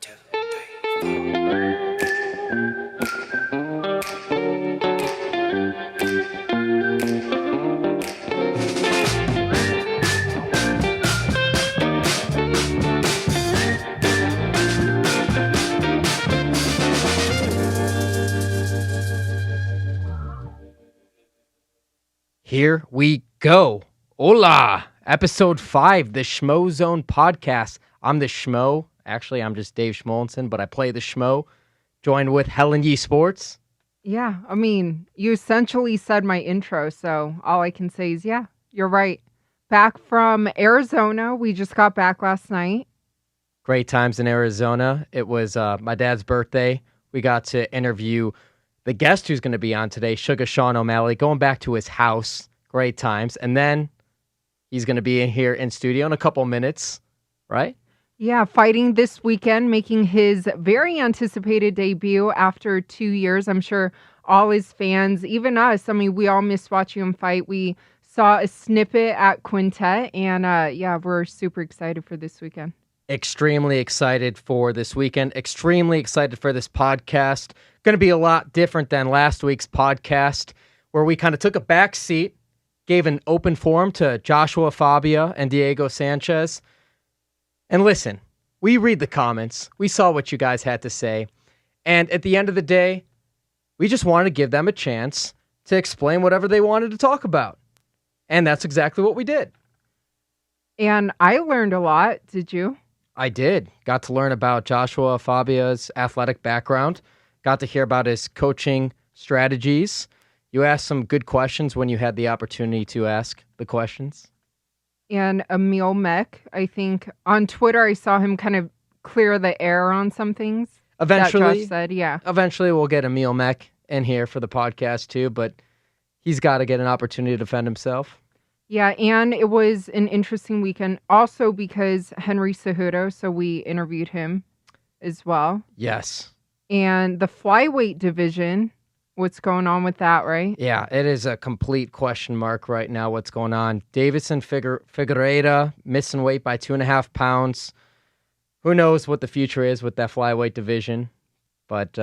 2, 3, 4. Here we go. Hola. Episode 5, the Schmozone podcast. I'm the Schmo. Actually, I'm just Dave Schmulenson, but I play the Schmo. Joined with Helen Yee Sports. Yeah, I mean, you essentially said my intro, so all I can say is, yeah, you're right. Back from Arizona. We just got back last night. Great times in Arizona. It was my dad's birthday. We got to interview the guest who's going to be on today, Suga Sean O'Malley, going back to his house. Great times. And then he's going to be in here in studio in a couple minutes, right? Yeah, fighting this weekend, making his very anticipated debut after 2 years. I'm sure all his fans, even us, I mean, we all missed watching him fight. We saw a snippet at Quintet, and yeah, we're super excited for this weekend. Extremely excited for this weekend. Extremely excited for this podcast. Going to be a lot different than last week's podcast, where we kind of took a back seat, gave an open forum to Joshua Fabia and Diego Sanchez. And listen, we read the comments. We saw what you guys had to say. And at the end of the day, we just wanted to give them a chance to explain whatever they wanted to talk about. And that's exactly what we did. And I learned a lot. Did you? I did. Got to learn about Joshua Fabia's athletic background. Got to hear about his coaching strategies. You asked some good questions when you had the opportunity to ask the questions. And Emil Mech, I think on Twitter, I saw him kind of clear the air on some things. Eventually, that Josh said, yeah. Eventually, we'll get Emil Mech in here for the podcast too, but he's got to get an opportunity to defend himself. Yeah, and it was an interesting weekend also because Henry Cejudo, so we interviewed him as well. Yes. And the flyweight division, what's going on with that, right? Yeah, it is a complete question mark right now what's going on. Deiveson Figueiredo missing weight by 2.5 pounds. Who knows what the future is with that flyweight division. But,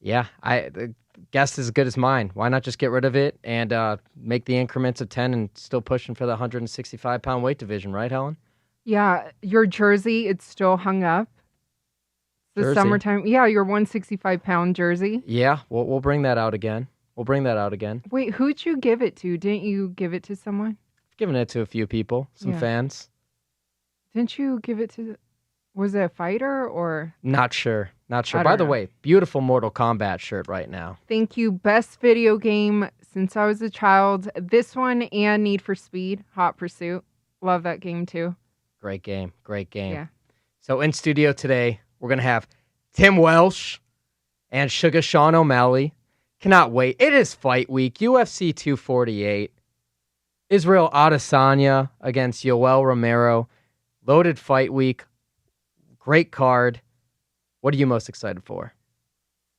yeah, the guess is as good as mine. Why not just get rid of it and make the increments of 10 and still pushing for the 165-pound weight division, right, Helen? Yeah, your jersey, it's still hung up. The summertime. Yeah, your 165-pound jersey. Yeah, we'll bring that out again. Wait, who'd you give it to? Didn't you give it to someone? Giving it to a few people, some fans. Didn't you give it to... Was it a fighter or... Not sure. By the way, beautiful Mortal Kombat shirt right now. Thank you. Best video game since I was a child. This one and Need for Speed, Hot Pursuit. Love that game too. Great game. Yeah. So in studio today, we're going to have Tim Welch and Suga Sean O'Malley. Cannot wait. It is fight week. UFC 248. Israel Adesanya against Yoel Romero. Loaded fight week. Great card. What are you most excited for?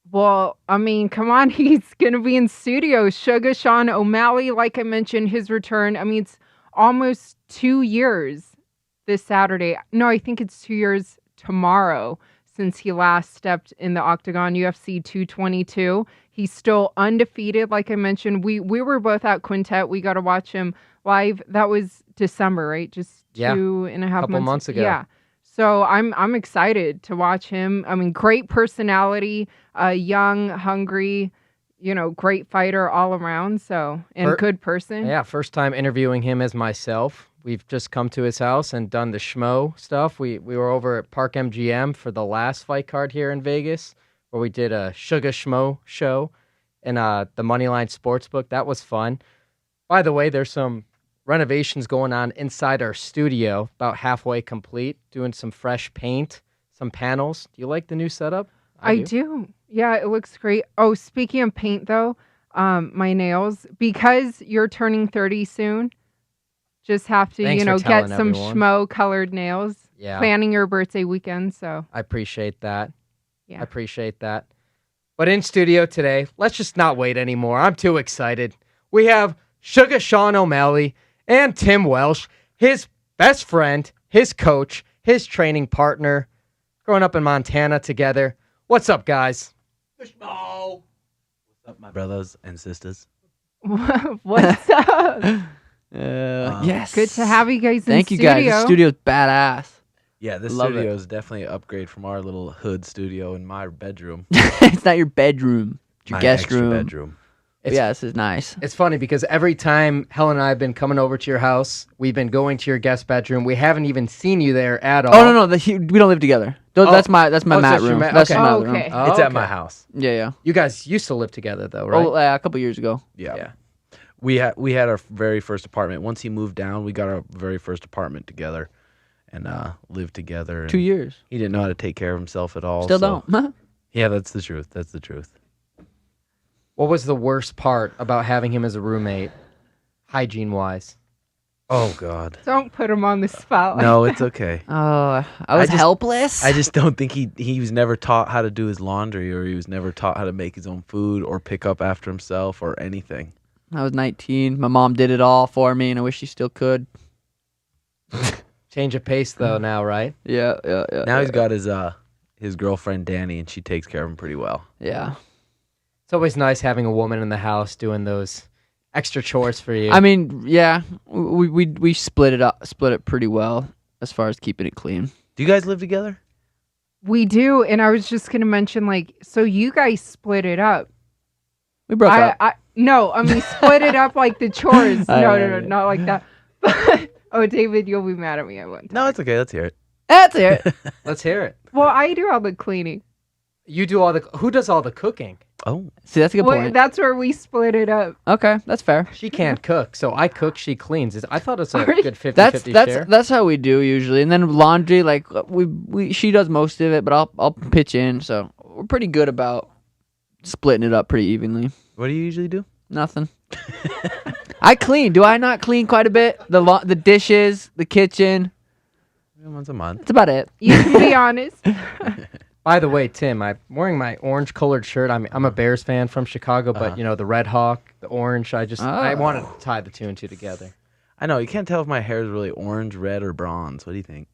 Well, I mean, come on. He's going to be in studio. Suga Sean O'Malley, like I mentioned, his return. I mean, it's almost 2 years this Saturday. No, I think it's 2 years tomorrow since he last stepped in the octagon, UFC 222. He's still undefeated. Like I mentioned, we were both at Quintet. We got to watch him live. That was December, right? Just 2.5 months ago. Yeah. So I'm excited to watch him. I mean, great personality, young, hungry, great fighter all around. So, and good person. Yeah, first time interviewing him as myself. We've just come to his house and done the Schmo stuff. We were over at Park MGM for the last fight card here in Vegas, where we did a Suga Schmo show and the Moneyline Sportsbook. That was fun. By the way, there's some renovations going on inside our studio, about halfway complete, doing some fresh paint, some panels. Do you like the new setup? I do. Yeah, it looks great. Oh, speaking of paint, though, my nails, because you're turning 30 soon, just have to, get some Schmo colored nails. Yeah. Planning your birthday weekend, so. I appreciate that. Yeah. I appreciate that. But in studio today, let's just not wait anymore. I'm too excited. We have Suga Sean O'Malley and Tim Welch, his best friend, his coach, his training partner. growing up in Montana together. What's up, guys? Schmo. What's up, my brothers and sisters? What's up? Yes. Good to have you guys in Thank you studio. guys. This studio's badass. Yeah, this Love studio it. is definitely an upgrade from our little hood studio in my bedroom. It's not your bedroom. It's your My guest extra room. bedroom. But yeah, this is nice. It's funny because every time Helen and I have been coming over to your house, we've been going to your guest bedroom. We haven't even seen you there at all. Oh no, we don't live together. That's my Oh, mat that's your room. mat- That's okay. my Oh, other room. okay. Oh, It's at okay. my house. Yeah. You guys used to live together, though, right? Oh, a couple years ago. Yeah. We had our very first apartment. Once he moved down, we got our very first apartment together and lived together. 2 and years. He didn't know how to take care of himself at all. Still so- don't. Yeah, that's the truth. That's the truth. What was the worst part about having him as a roommate, hygiene-wise? Oh, God. Don't put him on the spot. Like No, it's okay. Oh, I was just- helpless. I just don't think he was never taught how to do his laundry, or he was never taught how to make his own food or pick up after himself or anything. I was 19. My mom did it all for me, and I wish she still could. Change of pace, though, now, right? Yeah. Now he's got his girlfriend Danny, and she takes care of him pretty well. Yeah. It's always nice having a woman in the house doing those extra chores for you. I mean, yeah, we split it pretty well as far as keeping it clean. Do you guys live together? we do, and I was just gonna mention, like, so you guys split it up. We broke up. No, I mean split it up like the chores. I No, know. not like that. Oh, David, you'll be mad at me. I won't. No, it's okay. Let's hear it. That's it. Let's hear it. Well, I do all the cleaning. You do all the. Who does all the cooking? Oh, See, that's a good Well, point. that's where we split it up. Okay, that's fair. She can't cook, so I cook. She cleans. I thought it's a Are you- good 50-50 share. That's how we do usually. And then laundry, like she does most of it, but I'll pitch in. So we're pretty good about splitting it up pretty evenly. what do you usually do? Nothing. I clean. Do I not clean quite a bit? The dishes, the kitchen. Once a month. That's about it. You can be honest. By the way, Tim, I'm wearing my orange-colored shirt. I'm a Bears fan from Chicago, but you know the Red Hawk, the orange. I wanted to tie the two and two together. I know you can't tell if my hair is really orange, red, or bronze. What do you think?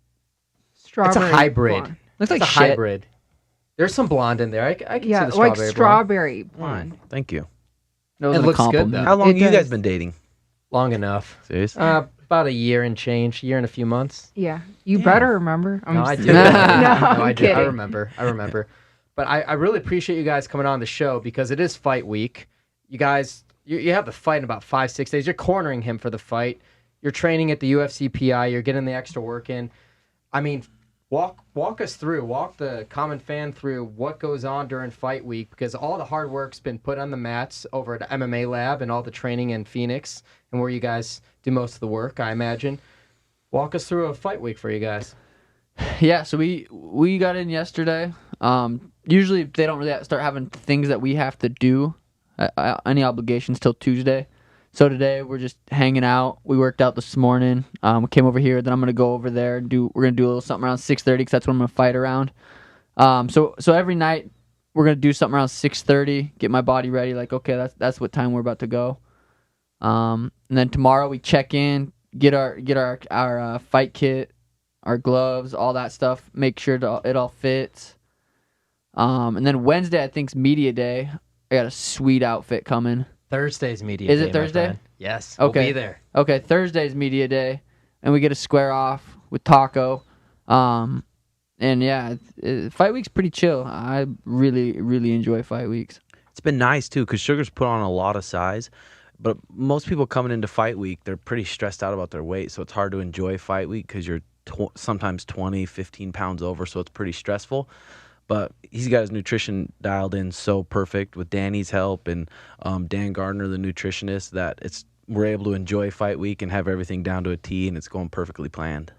Strawberry. It's a hybrid. blonde. Looks like It's a shit. hybrid. There's some blonde in there. I can see Yeah, the like strawberry blonde. strawberry blonde. Thank you. That was It a looks good, compliment. though. How long It have you guys does. been dating? Long enough. Serious? About a year and change. Year and a few months. Yeah, you better remember. I'm No, I just do. kidding. No, No, I I'm do. I kidding. remember. But I really appreciate you guys coming on the show because it is fight week. You guys, you have the fight in about 5-6 days. You're cornering him for the fight. You're training at the UFC PI. You're getting the extra work in. I mean, walk us through. Walk the common fan through what goes on during fight week because all the hard work's been put on the mats over at MMA Lab and all the training in Phoenix and where you guys do most of the work, I imagine. Walk us through a fight week for you guys. Yeah, so we got in yesterday. Usually they don't really start having things that we have to do, any obligations till Tuesday. So today we're just hanging out. We worked out this morning. We came over here. Then I'm gonna go over there and we're gonna do a little something around 6:30 because that's when I'm gonna fight around. So every night we're gonna do something around 6:30. Get my body ready. Like okay, that's what time we're about to go. And then tomorrow we check in, get our fight kit, our gloves, all that stuff. Make sure it all fits. And then Wednesday I think's media day. I got a sweet outfit coming. Thursday's media Is day, it my Thursday? friend. Yes. We'll Okay. be there. Okay, Thursday's media day, and we get to square off with Taco. And yeah, fight week's pretty chill. I really, really enjoy fight weeks. It's been nice too because Sugar's put on a lot of size, but most people coming into fight week, they're pretty stressed out about their weight, so it's hard to enjoy fight week because you're sometimes 20, 15 pounds over, so it's pretty stressful. But he's got his nutrition dialed in so perfect with Danny's help and Dan Gardner, the nutritionist, that we're able to enjoy fight week and have everything down to a T, and it's going perfectly planned.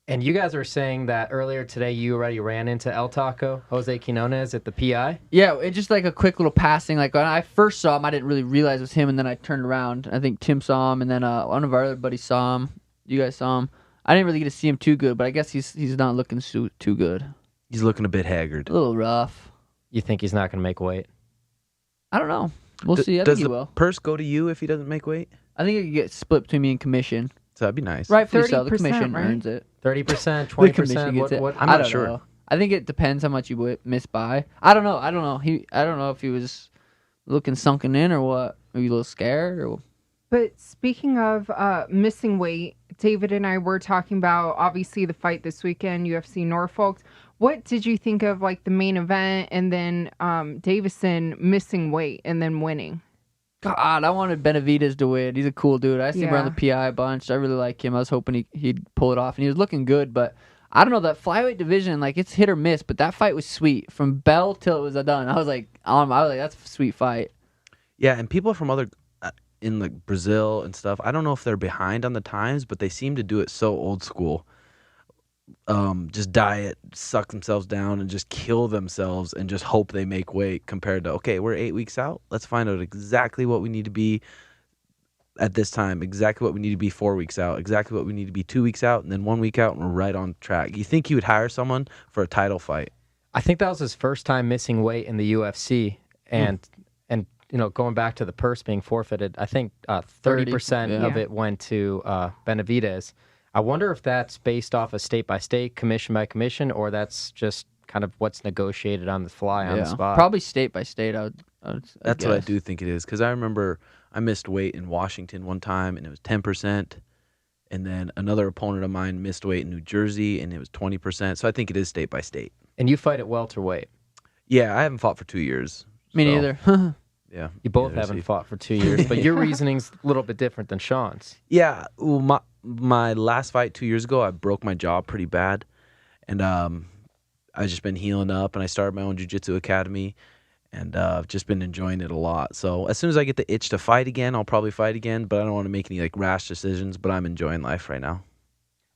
And you guys were saying that earlier today you already ran into El Taco, Jose Quinones at the PI. Yeah, it's just like a quick little passing. Like when I first saw him, I didn't really realize it was him, and then I turned around. I think Tim saw him, and then one of our other buddies saw him. You guys saw him. I didn't really get to see him too good, but I guess he's not looking too good. He's looking a bit haggard. A little rough. You think he's not going to make weight? I don't know. We'll see. I Does think he the will. purse go to you if he doesn't make weight? I think it could get split between me and commission. So that'd be nice. Rightfully so. The 30%, commission right? earns it. 30%, The commission 20%? gets it. What? I'm I not don't sure. know. I think it depends how much you miss by. I don't know. I don't know if he was looking sunken in or what. Maybe a little scared or. But speaking of missing weight, David and I were talking about obviously the fight this weekend, UFC Norfolk. What did you think of like the main event and then Deiveson missing weight and then winning? God, I wanted Benavidez to win. He's a cool dude. I see him around Yeah. the PI a bunch. I really like him. I was hoping he'd pull it off, and he was looking good. But I don't know, that flyweight division, like it's hit or miss. But that fight was sweet from bell till it was done. I was like, that's a sweet fight. Yeah, and people from other in like Brazil and stuff, I don't know if they're behind on the times, but they seem to do it so old school. Just diet, suck themselves down, and just kill themselves, and just hope they make weight. Compared to, okay, we're 8 weeks out. Let's find out exactly what we need to be at this time, exactly what we need to be 4 weeks out, exactly what we need to be 2 weeks out, and then 1 week out, and we're right on track. You think he would hire someone for a title fight? I think that was his first time missing weight in the UFC, and going back to the purse being forfeited, I think 30% of Yeah. it went to Benavidez. I wonder if that's based off of state by state, commission by commission, or that's just kind of what's negotiated on the fly on the spot. Probably state by state. I'd That's what I guess. do think it is, because I remember I missed weight in Washington one time, and it was 10%. And then another opponent of mine missed weight in New Jersey, and it was 20%. So I think it is state by state. And you fight at welterweight. Yeah, I haven't fought for 2 years. Me so, neither. Yeah, You both neither has haven't he. fought for 2 years, but your reasoning's a little bit different than Sean's. Yeah, well, my last fight 2 years ago, I broke my jaw pretty bad, and I've just been healing up, and I started my own jiu-jitsu academy, and I've just been enjoying it a lot. So as soon as I get the itch to fight again, I'll probably fight again, but I don't want to make any like rash decisions, but I'm enjoying life right now.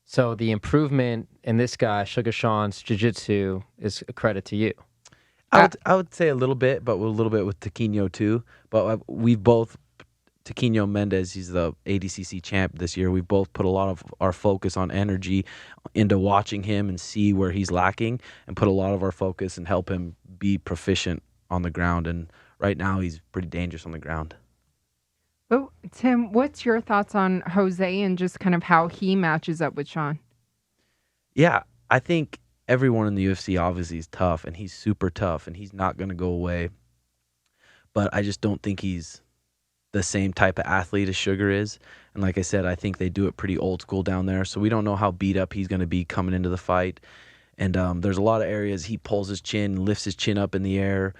So the improvement in this guy, Suga Sean's jiu-jitsu, is a credit to you. I would say a little bit, but a little bit with Taquino too. But we've both, Taquino Mendez, he's the ADCC champ this year. We've both put a lot of our focus on energy into watching him and see where he's lacking, and put a lot of our focus and help him be proficient on the ground. And right now he's pretty dangerous on the ground. Oh, Tim, what's your thoughts on Jose and just kind of how he matches up with Sean? Yeah, I think everyone in the UFC obviously is tough, and he's super tough, and he's not going to go away. But I just don't think he's the same type of athlete as Sugar is. And like I said, I think they do it pretty old school down there. So we don't know how beat up he's going to be coming into the fight. And there's a lot of areas he pulls his chin, lifts his chin up in the air.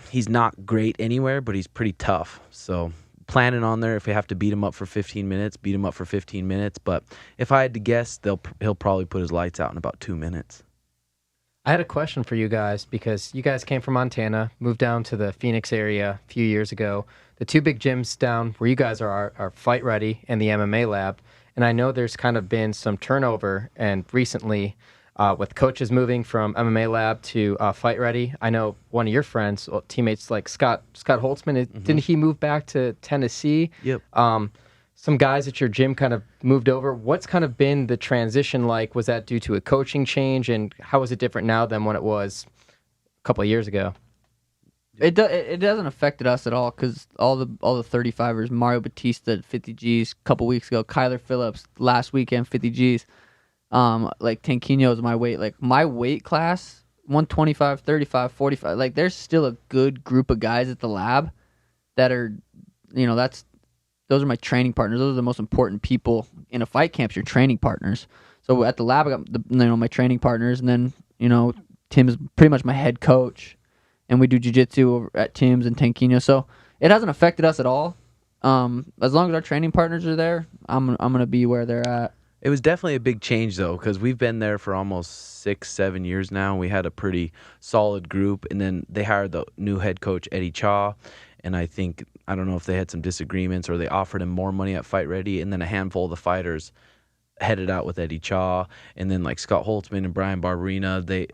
He's not great anywhere, but he's pretty tough. So planning on there, if we have to beat him up for 15 minutes, beat him up for 15 minutes. But if I had to guess, he'll probably put his lights out in about 2 minutes. I had a question for you guys, because you guys came from Montana, moved down to the Phoenix area a few years ago. The two big gyms down where you guys are Fight Ready and the MMA Lab. And I know there's kind of been some turnover, and recently with coaches moving from MMA Lab to Fight Ready. I know one of your friends, teammates like Scott Holtzman, didn't he move back to Tennessee? Yep. Some guys at your gym kind of moved over. What's kind of been the transition like? Was that due to a coaching change, and how is it different now than when it was a couple of years ago? It doesn't affect us at all, because all the 35ers, Mario Batista at 50 Gs a couple weeks ago, Kyler Phillips last weekend 50 Gs, like Tanquino is my weight. Like my weight class, 125, 35, 45. Like there's still a good group of guys at the lab that are, those are my training partners. Those are the most important people in a fight camp. Your training partners. So at the lab, I got my training partners, and then Tim is pretty much my head coach. And we do jiu-jitsu over at Tim's and Tanquino. So it hasn't affected us at all. As long as our training partners are there, I'm going to be where they're at. It was definitely a big change, though, because we've been there for almost 6-7 years now. We had a pretty solid group, and then they hired the new head coach, Eddie Cha. And I don't know if they had some disagreements, or they offered him more money at Fight Ready, and then a handful of the fighters headed out with Eddie Cha. And then like Scott Holtzman and Brian Barberina, they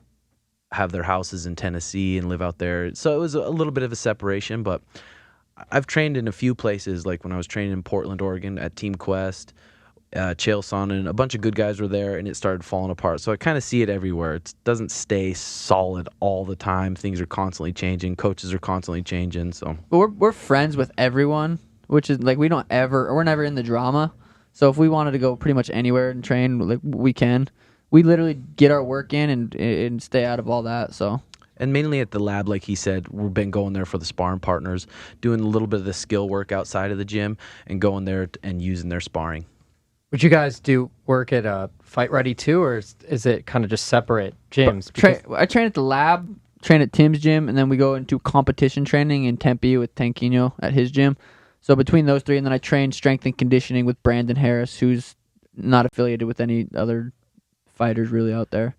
have their houses in Tennessee and live out there. So it was a little bit of a separation, but I've trained in a few places, like when I was training in Portland, Oregon at Team Quest, Chael Sonnen, a bunch of good guys were there, and it started falling apart. So I kind of see it everywhere. It doesn't stay solid all the time. Things are constantly changing. Coaches are constantly changing. So, But we're friends with everyone, which is like we're never in the drama. So if we wanted to go pretty much anywhere and train, like we can. we literally get our work in and stay out of all that. So. And mainly at the lab, like he said, we've been going there for the sparring partners, doing a little bit of the skill work outside of the gym, and going there and using their sparring. Would you guys do work at Fight Ready too, or is it kind of just separate gyms? I train at the lab, train at Tim's gym, and then we go into competition training in Tempe with Tanquino at his gym. So between those three, and then I train strength and conditioning with Brandon Harris, who's not affiliated with any other fighters really out there.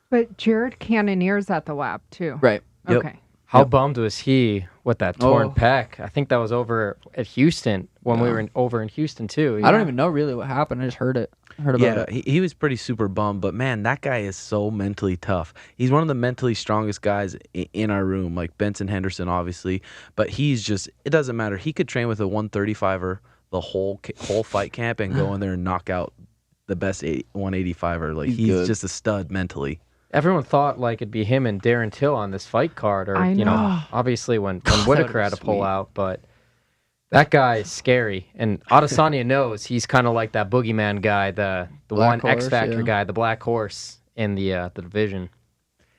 But Jared Cannonier's at the lab too. Right. Yep. Okay. How bummed was he with that torn Oh. pec? I think that was over at Houston when we were over in Houston too. I don't even know really what happened. I just heard it. Heard about it. He was pretty super bummed, but man, that guy is so mentally tough. He's one of the mentally strongest guys in our room, like Benson Henderson, obviously. But he's just, it doesn't matter. He could train with a 135er the whole fight camp and go in there and knock out the best 185er. Like he's good. just a stud mentally. Everyone thought like it'd be him and Darren Till on this fight card, or I you know, know. obviously when would've Whitaker had to been pull sweet. out, but that guy is scary. And Adesanya knows he's kind of like that boogeyman guy, the Black one X horse, Factor yeah. guy, the black horse in the division.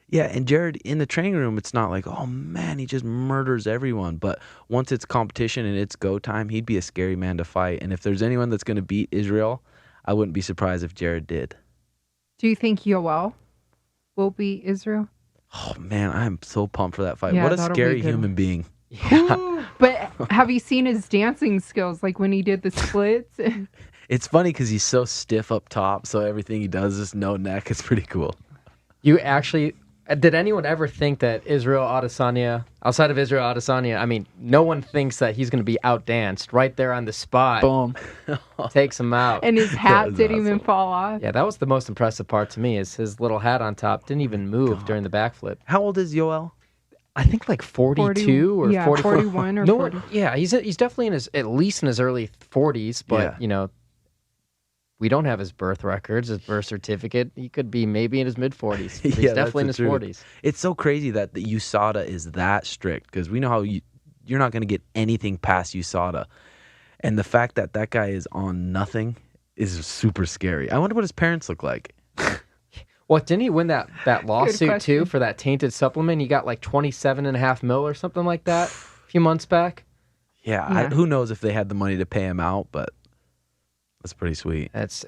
Yeah, and Jared, in the training room, it's not like, oh man, he just murders everyone. But once it's competition and it's go time, he'd be a scary man to fight. And if there's anyone that's going to beat Israel, I wouldn't be surprised if Jared did. Do you think Yoel will beat Israel? Oh man, I'm so pumped for that fight. Yeah, What a that'll be scary good. human being. But have you seen his dancing skills? Like when he did the splits? It's funny because he's so stiff up top, so everything he does is no neck. It's pretty cool. You actually, did anyone ever think that Israel Adesanya, outside of Israel Adesanya, I mean, no one thinks that he's going to be outdanced right there on the spot. Boom. Takes him out. And his hat was didn't even awesome. fall off. Yeah, that was the most impressive part to me is his little hat on top didn't even move during the backflip. How old is Yoel? I think like 42 or yeah, 44. 41 or No, 40. Yeah, he's definitely in his, at least in his early 40s, but Yeah. you know, we don't have his birth records, his birth certificate. He could be maybe in his mid 40s. He's Yeah, that's definitely in the his truth. 40s. It's so crazy that the USADA is that strict because we know how you're not going to get anything past USADA. And the fact that that guy is on nothing is super scary. I wonder what his parents look like. What, didn't he win that lawsuit question. too for that tainted supplement? He got like 27.5 mil or something like that a few months back. Yeah, Yeah. who knows if they had the money to pay him out, but that's pretty sweet. It's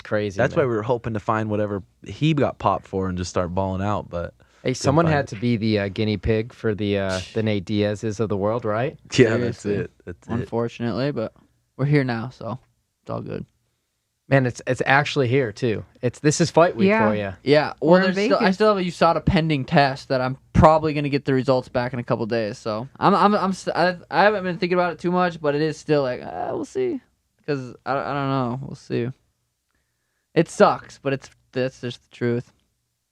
crazy. That's why man. we were hoping to find whatever he got popped for and just start balling out. But Hey, someone find had to be the guinea pig for the Nate Diaz's of the world, right? yeah, that's Seriously. it. That's it. Unfortunately, but we're here now, so it's all good. Man, it's actually here too. This is fight week Yeah. for you. Yeah, We're well, in I Vegas. still have a USADA pending test that I'm probably gonna get the results back in a couple days. So I haven't been thinking about it too much, but it is still like we'll see, because I don't know, we'll see. It sucks, but that's just the truth.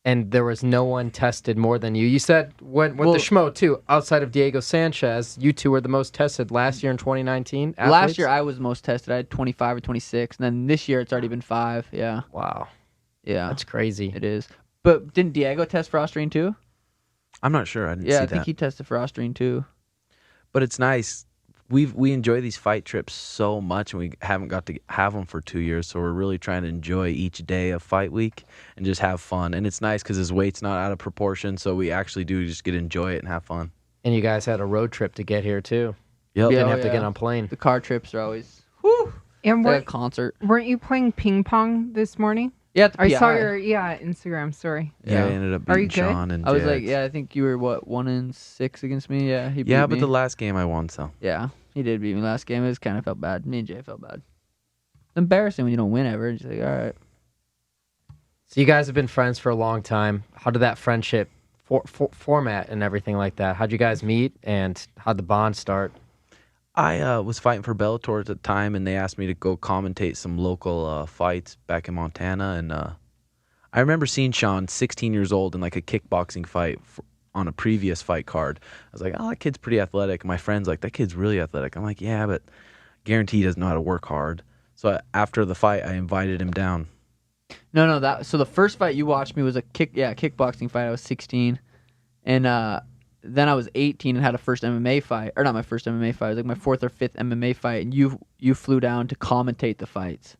And there was no one tested more than you. You said when Well- the Schmo too, outside of Diego Sanchez, you two were the most tested last year in 2019. Last athletes? year I was most tested. I had 25 or 26, and then this year it's already been 5. Yeah, Wow, yeah, that's crazy. it is. But didn't Diego test for Austrian too? I'm not sure. I didn't Yeah, see I think that. he tested for Austrian too. But it's nice. We enjoy these fight trips so much, and we haven't got to have them for 2 years. So we're really trying to enjoy each day of fight week and just have fun. And it's nice because his weight's not out of proportion, so we actually do just get to enjoy it and have fun. And you guys had a road trip to get here too. Yep. You Yeah. didn't Oh, have to get yeah. on a plane. The car trips are always whew, And like a concert. weren't you playing ping pong this morning? Yeah, at the I PI. saw your Instagram story. Yeah, I Yeah. ended up Are you beating good? Sean and I was like, Jax. yeah, I think you were 1-6 against me. Yeah, he beat Yeah, me. but the last game I won, so. Yeah, he did beat me last game. It was kind of felt bad. Me and Jay felt bad. It's embarrassing when you don't win ever. It's just like, all right. So you guys have been friends for a long time. How did that friendship format and everything like that? How'd you guys meet and how'd the bond start? I was fighting for Bellator at the time, and they asked me to go commentate some local fights back in Montana. And I remember seeing Sean, 16 years old, in like a kickboxing fight on a previous fight card. I was like, oh, that kid's pretty athletic. My friend's like, that kid's really athletic. I'm like, yeah, but guarantee he doesn't know how to work hard. So after the fight, I invited him down. No, so the first fight you watched me was a kickboxing fight. I was 16, and then I was 18 and had a first MMA fight, or not my first MMA fight. It was like my 4th or 5th MMA fight, and you flew down to commentate the fights,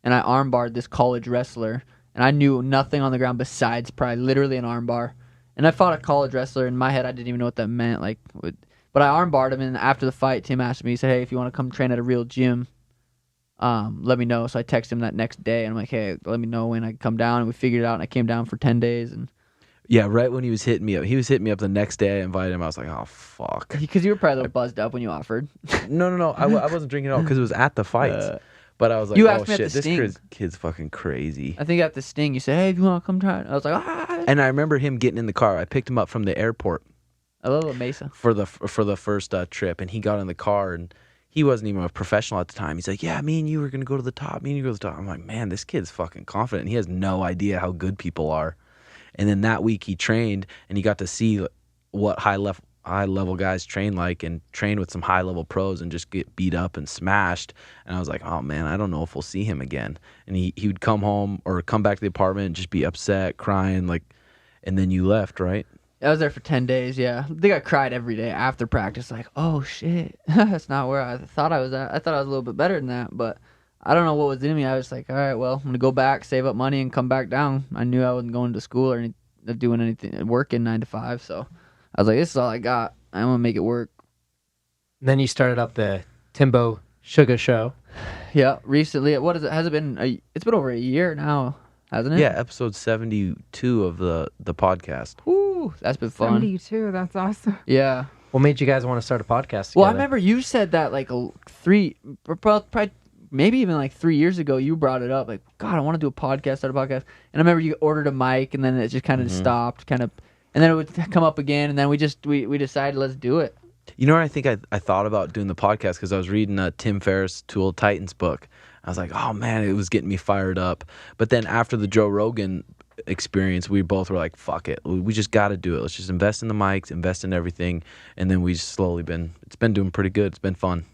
and I armbarred this college wrestler, and I knew nothing on the ground besides probably literally an armbar. And I fought a college wrestler. In my head, I didn't even know what that meant. But I armbarred him, and after the fight, Tim asked me, he said, hey, if you want to come train at a real gym, let me know. So I texted him that next day, and I'm like, hey, let me know when I can come down. And we figured it out, and I came down for 10 days. And Yeah, right when he was hitting me up. He was hitting me up the next day. I invited him. I was like, oh, fuck. Because you were probably a little buzzed up when you offered. No. I wasn't drinking at all because it was at the fights. But I was like, You oh, asked me at shit, the this Sting. kid's fucking crazy. I think at the Sting, you said, hey, if you want to come try it. I was like, ah. And I remember him getting in the car. I picked him up from the airport I love Mesa. for the first trip, and he got in the car, and he wasn't even a professional at the time. He's like, yeah, me and you were going to go to the top. Me and you go to the top. I'm like, man, this kid's fucking confident. And he has no idea how good people are. And then that week he trained, and he got to see what high level guys train like, and train with some high level pros and just get beat up and smashed. And I was like, oh man, I don't know if we'll see him again. And he would come home or come back to the apartment and just be upset, crying, like. And then you left, right? I was there for 10 days, yeah. I think I cried every day after practice, like, oh shit, that's not where I thought I was at. I thought I was a little bit better than that, but I don't know what was in me. I was like, all right, well, I'm going to go back, save up money, and come back down. I knew I wasn't going to school or doing anything, working 9 to 5, so I was like, this is all I got. I'm going to make it work. And then you started up the Timbo Suga show. Yeah, recently, what is it? Has it been, it's been over a year now, hasn't it? Yeah, episode 72 of the podcast. Ooh, that's been fun. 72, that's awesome. Yeah. What made you guys want to start a podcast together? Well, I remember you said that like probably maybe even like 3 years ago. You brought it up, like, God, I want to do a podcast, start a podcast. And I remember you ordered a mic, and then it just kind of stopped, and then it would come up again, and then we decided let's do it. You know what I think I thought about doing the podcast because I was reading Tim Ferriss' Tool of Titans book. I was like, oh man, it was getting me fired up. But then after the Joe Rogan experience, we both were like, fuck it, we just got to do it. Let's just invest in the mics, invest in everything, and then we just it's been doing pretty good. It's been fun.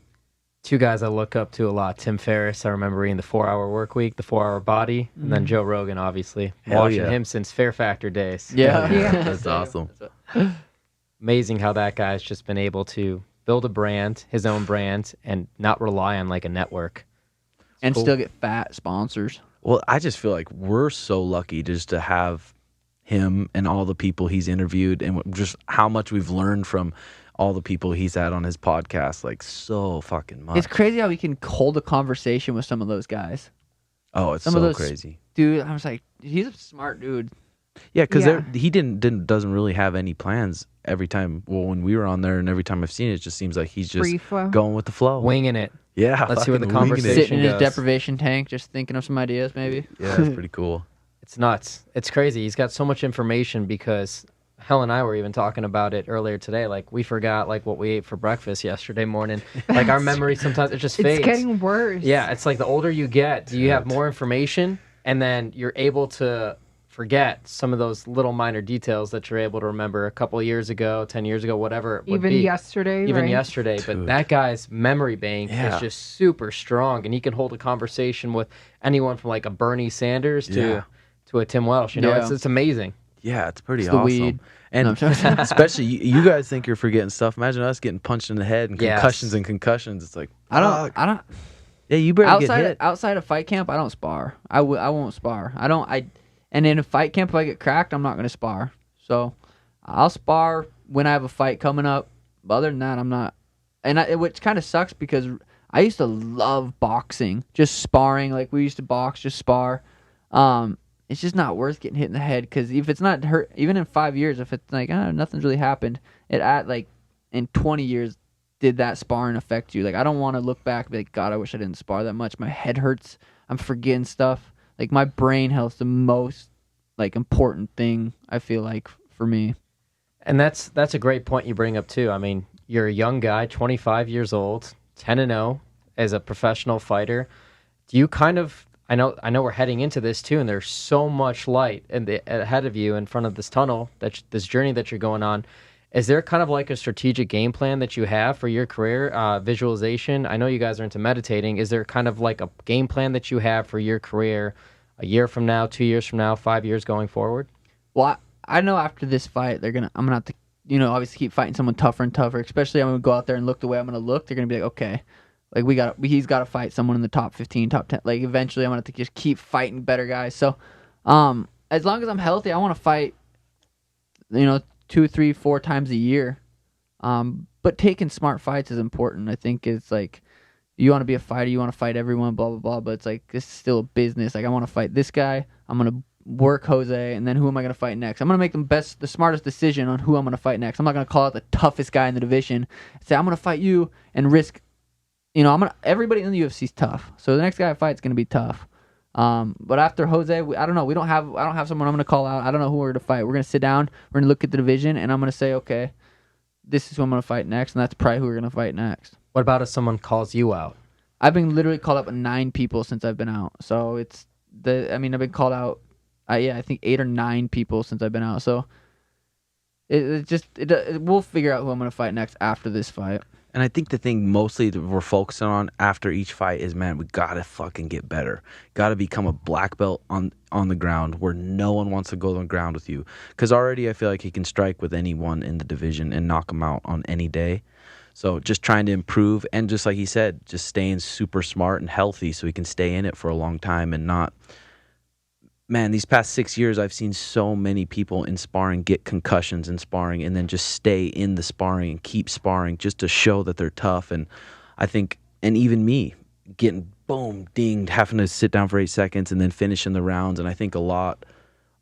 Two guys I look up to a lot. Tim Ferriss, I remember reading the 4-Hour Work Week, the 4-Hour Body, and then Joe Rogan, obviously. Hell Watching yeah. him since Fear Factor days. Yeah. Yeah. That's awesome. Amazing how that guy's just been able to build a brand, his own brand, and not rely on like a network. And Cool. still get fat sponsors. Well, I just feel like we're so lucky just to have him and all the people he's interviewed, and just how much we've learned from all the people he's had on his podcast. Like, so fucking much. It's crazy how we can hold a conversation with some of those guys. Oh, it's Some of so those crazy. Dude, I was like, he's a smart dude. Yeah, because Yeah. he doesn't really have any plans every time. Well, when we were on there, and every time I've seen it, it just seems like he's just Free flow. going with the flow. Winging it. Yeah, Let's see where the fucking winging it. conversation Sitting in his goes. deprivation tank, just thinking of some ideas, maybe. Yeah, it's pretty cool. It's nuts. It's crazy. He's got so much information because Helen and I were even talking about it earlier today. Like, we forgot like what we ate for breakfast yesterday morning. Like, our memory sometimes, it just fades. It's getting worse. Yeah, it's like the older you get, you have more information, and then you're able to forget some of those little minor details that you're able to remember a couple of years ago, 10 years ago, whatever it would Even be. yesterday, Even right? yesterday. But Dude. that guy's memory bank Yeah. is just super strong, and he can hold a conversation with anyone from like a Bernie Sanders Yeah. to a Tim Welch. You know, Yeah. it's amazing. Yeah, it's pretty It's the awesome. weed. And No, I'm sorry. especially you guys think you're forgetting stuff. Imagine us getting punched in the head and Yes. concussions. It's like, I fuck. don't. Yeah, you better get hit. Outside of fight camp, I don't spar. I won't spar. And in a fight camp, if I get cracked, I'm not going to spar. So I'll spar when I have a fight coming up. But other than that, I'm not. And which kind of sucks because I used to love boxing, just sparring. Like, we used to box, just spar. It's just not worth getting hit in the head because if it's not hurt, even in 5 years, if it's like, nothing's really happened, in 20 years, did that sparring affect you? Like, I don't want to look back and be like, God, I wish I didn't spar that much. My head hurts. I'm forgetting stuff. Like, my brain health's the most like important thing, I feel like, for me. And that's a great point you bring up too. I mean, you're a young guy, 25 years old, 10-0 as a professional fighter. Do you kind of I know we're heading into this too, and there's so much light ahead of you in front of this tunnel, this journey that you're going on. Is there kind of like a strategic game plan that you have for your career, visualization? I know you guys are into meditating. Is there kind of like a game plan that you have for your career a year from now, 2 years from now, 5 years going forward? Well, I know after this fight, I'm gonna have to, obviously keep fighting someone tougher and tougher. Especially I'm gonna go out there and look the way I'm gonna look. They're gonna be like, okay, like he's got to fight someone in the top 15, top 10. Like, eventually I'm gonna have to just keep fighting better guys. So As long as I'm healthy, I want to fight, 2, 3, 4 times a year. But taking smart fights is important. I think it's like, you want to be a fighter, you want to fight everyone, blah, blah, blah. But it's like, this is still a business. Like, I want to fight this guy. I'm going to work Jose, and then who am I going to fight next? I'm going to make the smartest decision on who I'm going to fight next. I'm not going to call out the toughest guy in the division and say, I'm going to fight you and risk, everybody in the UFC is tough. So the next guy I fight is going to be tough. But after Jose, I don't know. I don't have someone I'm going to call out. I don't know who we're going to fight. We're going to sit down. We're going to look at the division, and I'm going to say, okay, this is who I'm going to fight next, and that's probably who we're going to fight next. What about if someone calls you out? I've been literally called up 9 people since I've been out. So I've been called out, I think 8 or 9 people since I've been out. So we'll figure out who I'm going to fight next after this fight. And I think the thing mostly that we're focusing on after each fight is, man, we got to fucking get better. Got to become a black belt on the ground where no one wants to go on the ground with you. Because already I feel like he can strike with anyone in the division and knock them out on any day. So just trying to improve, and just like he said, just staying super smart and healthy so he can stay in it for a long time and not... Man, these past 6 years, I've seen so many people in sparring get concussions in sparring and then just stay in the sparring and keep sparring just to show that they're tough. And I think, and even me, getting boom, dinged, having to sit down for 8 seconds and then finishing the rounds. And I think a lot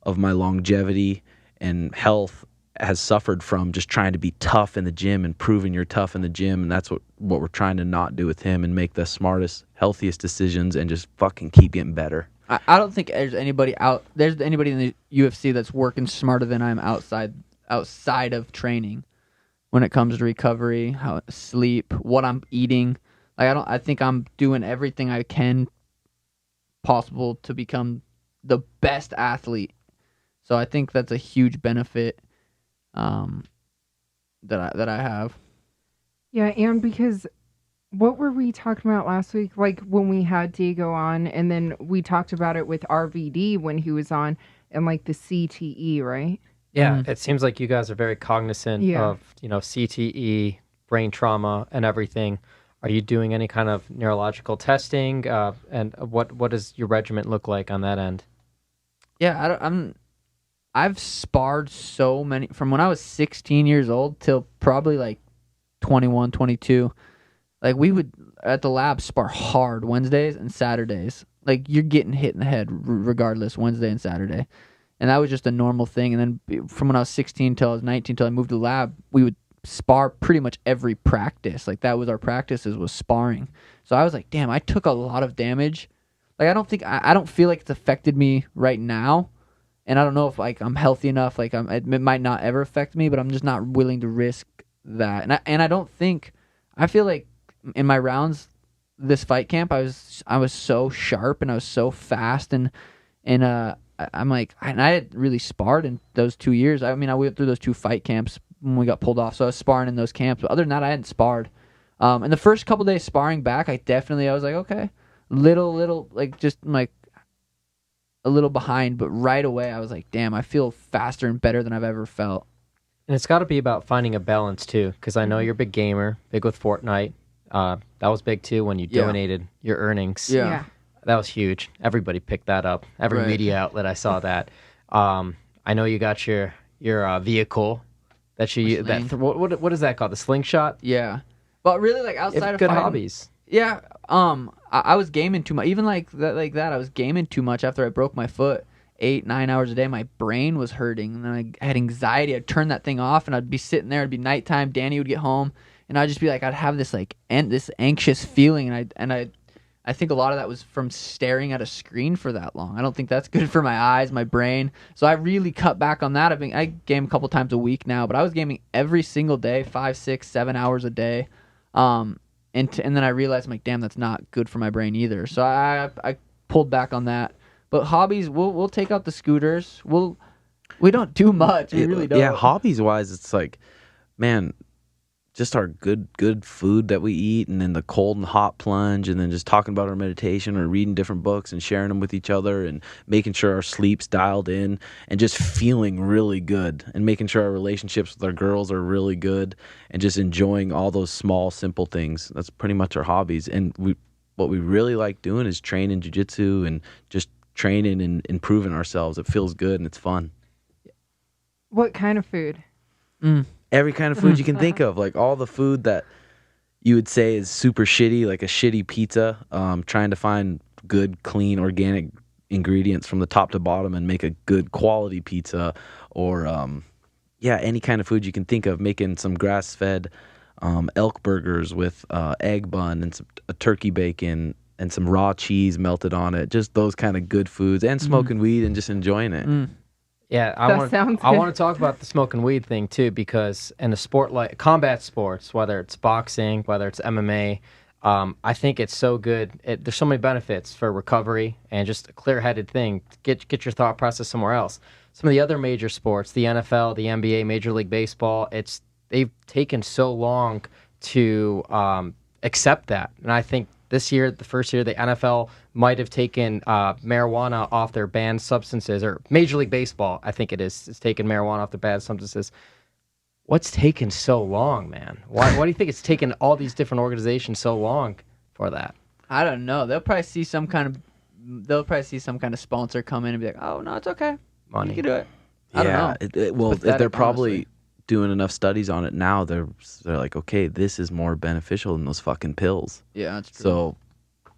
of my longevity and health has suffered from just trying to be tough in the gym and proving you're tough in the gym. And that's what we're trying to not do with him, and make the smartest, healthiest decisions and just fucking keep getting better. I don't think there's anybody in the UFC that's working smarter than I am outside of training when it comes to recovery, how sleep, what I'm eating. I think I'm doing everything I can possible to become the best athlete. So I think that's a huge benefit that I have. Yeah, and because what were we talking about last week? Like when we had Diego on, and then we talked about it with RVD when he was on, and like the CTE, right? Yeah, It seems like you guys are very cognizant of, CTE, brain trauma, and everything. Are you doing any kind of neurological testing? And what does your regimen look like on that end? Yeah, I've sparred so many from when I was 16 years old till probably like 21, 22. Like, we would, at the lab, spar hard Wednesdays and Saturdays. Like, you're getting hit in the head regardless, Wednesday and Saturday. And that was just a normal thing. And then from when I was 16 till I was 19 till I moved to the lab, we would spar pretty much every practice. Like, that was our practices, was sparring. So I was like, damn, I took a lot of damage. Like, I don't feel like it's affected me right now. And I don't know if, like, I'm healthy enough. Like, it might not ever affect me, but I'm just not willing to risk that. And I feel like in my rounds this fight camp, I was so sharp and I was so fast, and I'm like, and I hadn't really sparred in those 2 years. I mean, I went through those 2 fight camps when we got pulled off, so I was sparring in those camps. But other than that, I hadn't sparred. And the first couple days sparring back, I was like, okay, little like just like a little behind, but right away I was like, damn, I feel faster and better than I've ever felt. And it's got to be about finding a balance too, because I know you're a big gamer, big with Fortnite. That was big too when you donated your earnings. Yeah. That was huge. Everybody picked that up. Every media outlet, I saw that. I know you got your vehicle that you what is that called? The slingshot? Yeah. But really, like, outside of good fighting, hobbies. Yeah. I was gaming too much. Even like that, I was gaming too much after I broke my foot. 8-9 hours a day, my brain was hurting, and then I had anxiety. I'd turn that thing off, and I'd be sitting there. It'd be nighttime. Danny would get home, and I'd just be like, I'd have this like this anxious feeling, and I think a lot of that was from staring at a screen for that long. I don't think that's good for my eyes, my brain. So I really cut back on that. I game a couple times a week now, but I was gaming every single day, 5, 6, 7 hours a day. And then I realized, I'm like, damn, that's not good for my brain either. So I pulled back on that. But hobbies, we'll take out the scooters. We don't do much. We really don't. Yeah, hobbies wise, it's like, man, just our good food that we eat, and then the cold and hot plunge, and then just talking about our meditation or reading different books and sharing them with each other, and making sure our sleep's dialed in, and just feeling really good, and making sure our relationships with our girls are really good, and just enjoying all those small, simple things. That's pretty much our hobbies. And what we really like doing is training jiu-jitsu and just training and improving ourselves. It feels good and it's fun. What kind of food? Every kind of food you can think of, like all the food that you would say is super shitty, like a shitty pizza. Trying to find good, clean, organic ingredients from the top to bottom and make a good quality pizza, or any kind of food you can think of. Making some grass-fed elk burgers with egg bun and a turkey bacon and some raw cheese melted on it. Just those kind of good foods, and smoking weed and just enjoying it. Yeah, I want to talk about the smoking weed thing too, because in a sport like combat sports, whether it's boxing, whether it's MMA, I think it's so good. There's so many benefits for recovery and just a clear-headed thing. Get your thought process somewhere else. Some of the other major sports, the NFL, the NBA, Major League Baseball, they've taken so long to accept that, and I think this year, the first year, the NFL might have taken marijuana off their banned substances, or Major League Baseball, I think it is taken marijuana off the banned substances. What's taken so long, man? Why do you think it's taken all these different organizations so long for that? I don't know. They'll probably see some kind of sponsor come in and be like, "Oh no, it's okay, Money. you can do it." I don't know. Well, Pathetic, they're probably honestly. doing enough studies on it now. They're like, okay, this is more beneficial than those fucking pills. Yeah, that's true. So,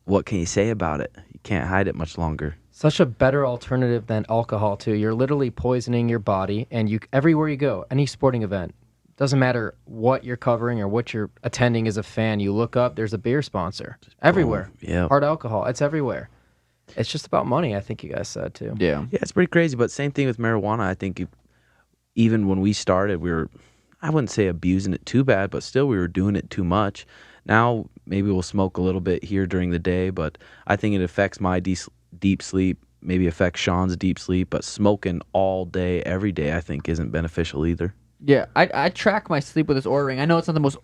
what can you say about it? You can't hide it much longer. Such a better alternative than alcohol, too. You're literally poisoning your body, and everywhere you go, any sporting event, doesn't matter what you're covering or what you're attending as a fan, you look up, there's a beer sponsor. Everywhere. Yeah. Hard alcohol, it's everywhere. It's just about money, I think you guys said, too. Yeah. Yeah, it's pretty crazy. But same thing with marijuana. I think even when we started, we were, I wouldn't say abusing it too bad, but still we were doing it too much. Now maybe we'll smoke a little bit here during the day, but I think it affects my deep sleep, maybe affects Sean's deep sleep, but smoking all day, every day, I think isn't beneficial either. Yeah, I track my sleep with this Oura Ring. I know it's not the most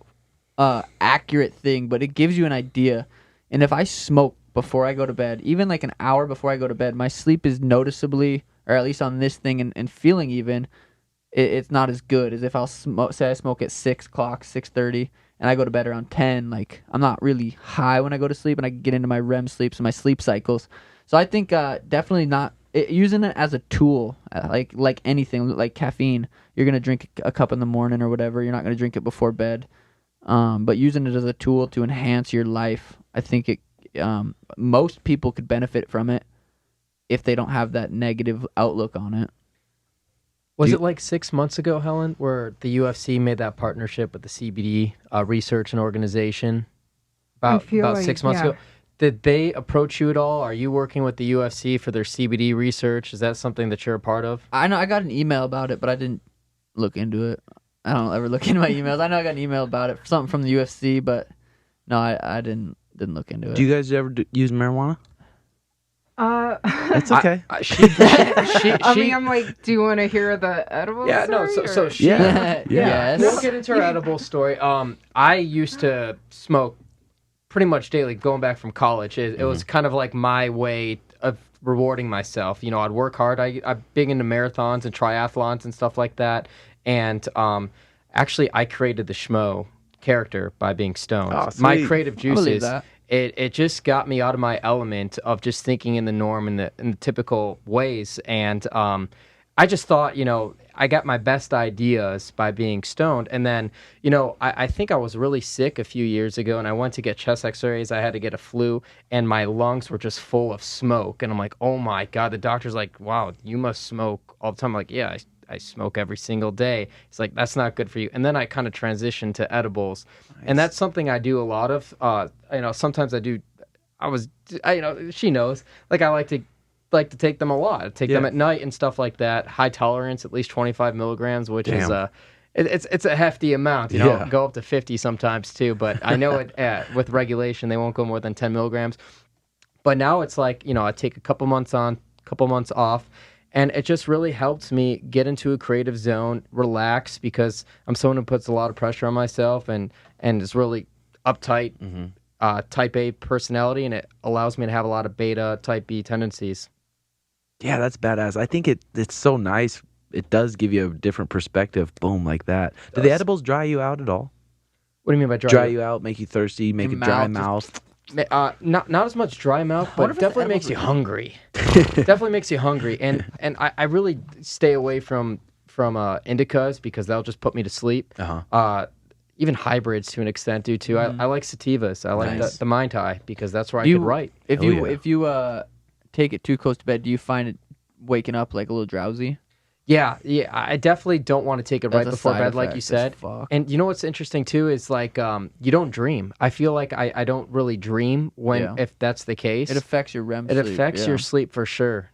accurate thing, but it gives you an idea. And if I smoke before I go to bed, even like an hour before I go to bed, my sleep is noticeably, or at least on this thing and feeling even, it's not as good as if I'll say I smoke at 6 o'clock, 6:30, and I go to bed around 10. Like, I'm not really high when I go to sleep, and I can get into my REM sleep, so my sleep cycles. So I think definitely not using it as a tool, like anything, like caffeine. You're gonna drink a cup in the morning or whatever. You're not gonna drink it before bed. But using it as a tool to enhance your life, I think most people could benefit from it if they don't have that negative outlook on it. Was it like 6 months ago, Helen, where the UFC made that partnership with the CBD research and organization? About 6 months ago. Did they approach you at all? Are you working with the UFC for their CBD research? Is that something that you're a part of? I know I got an email about it, but I didn't look into it. I don't ever look into my emails. I know I got an email about it, something from the UFC, but no, I didn't look into it. Do you guys ever use marijuana? That's okay. I mean, I'm like, do you want to hear the edible Yeah, story? no, so she... Yeah. Yes. We'll get into her edible story. I used to smoke pretty much daily going back from college. It was kind of like my way of rewarding myself. You know, I'd work hard. I'm big into marathons and triathlons and stuff like that. And actually, I created the Schmo character by being stoned. Oh, my sweet. creative I believe juices, that. it just got me out of my element of just thinking in the norm and in the typical ways. And I just thought, you know, I got my best ideas by being stoned. And then, you know, I think I was really sick a few years ago, and I went to get chest x-rays. I had to get a flu, and my lungs were just full of smoke. And I'm like, oh my God. The doctor's like, wow, you must smoke all the time. I'm like, yeah, I smoke every single day. He's like, that's not good for you. And then I kind of transitioned to edibles. Nice. And that's something I do a lot of. You know, sometimes I do. You know, she knows. Like, I like to take them a lot. I take them at night and stuff like that. High tolerance, at least 25 milligrams, which is it's a hefty amount. You know, go up to 50 sometimes too. But I know with regulation, they won't go more than 10 milligrams. But now it's like, you know, I take a couple months on, couple months off. And it just really helps me get into a creative zone, relax, because I'm someone who puts a lot of pressure on myself and is really uptight, type A personality, and it allows me to have a lot of beta, type B tendencies. Yeah, that's badass. I think it's so nice. It does give you a different perspective, boom, like that. Do the edibles dry you out at all? What do you mean by Dry you out, make you thirsty, make a dry mouth? Not as much dry mouth, but wonder if it's definitely makes you hungry. Definitely makes you hungry, and I really stay away from indicas because that'll just put me to sleep. Even hybrids to an extent do too. I like sativas. I like the Mai Tai because that's where I could write. If you take it too close to bed, do you find it waking up like a little drowsy? Yeah. I definitely don't want to take it right before bed, like you said. And you know what's interesting too is like you don't dream. I feel like I don't really dream if that's the case. It affects your REM sleep. It affects your sleep for sure.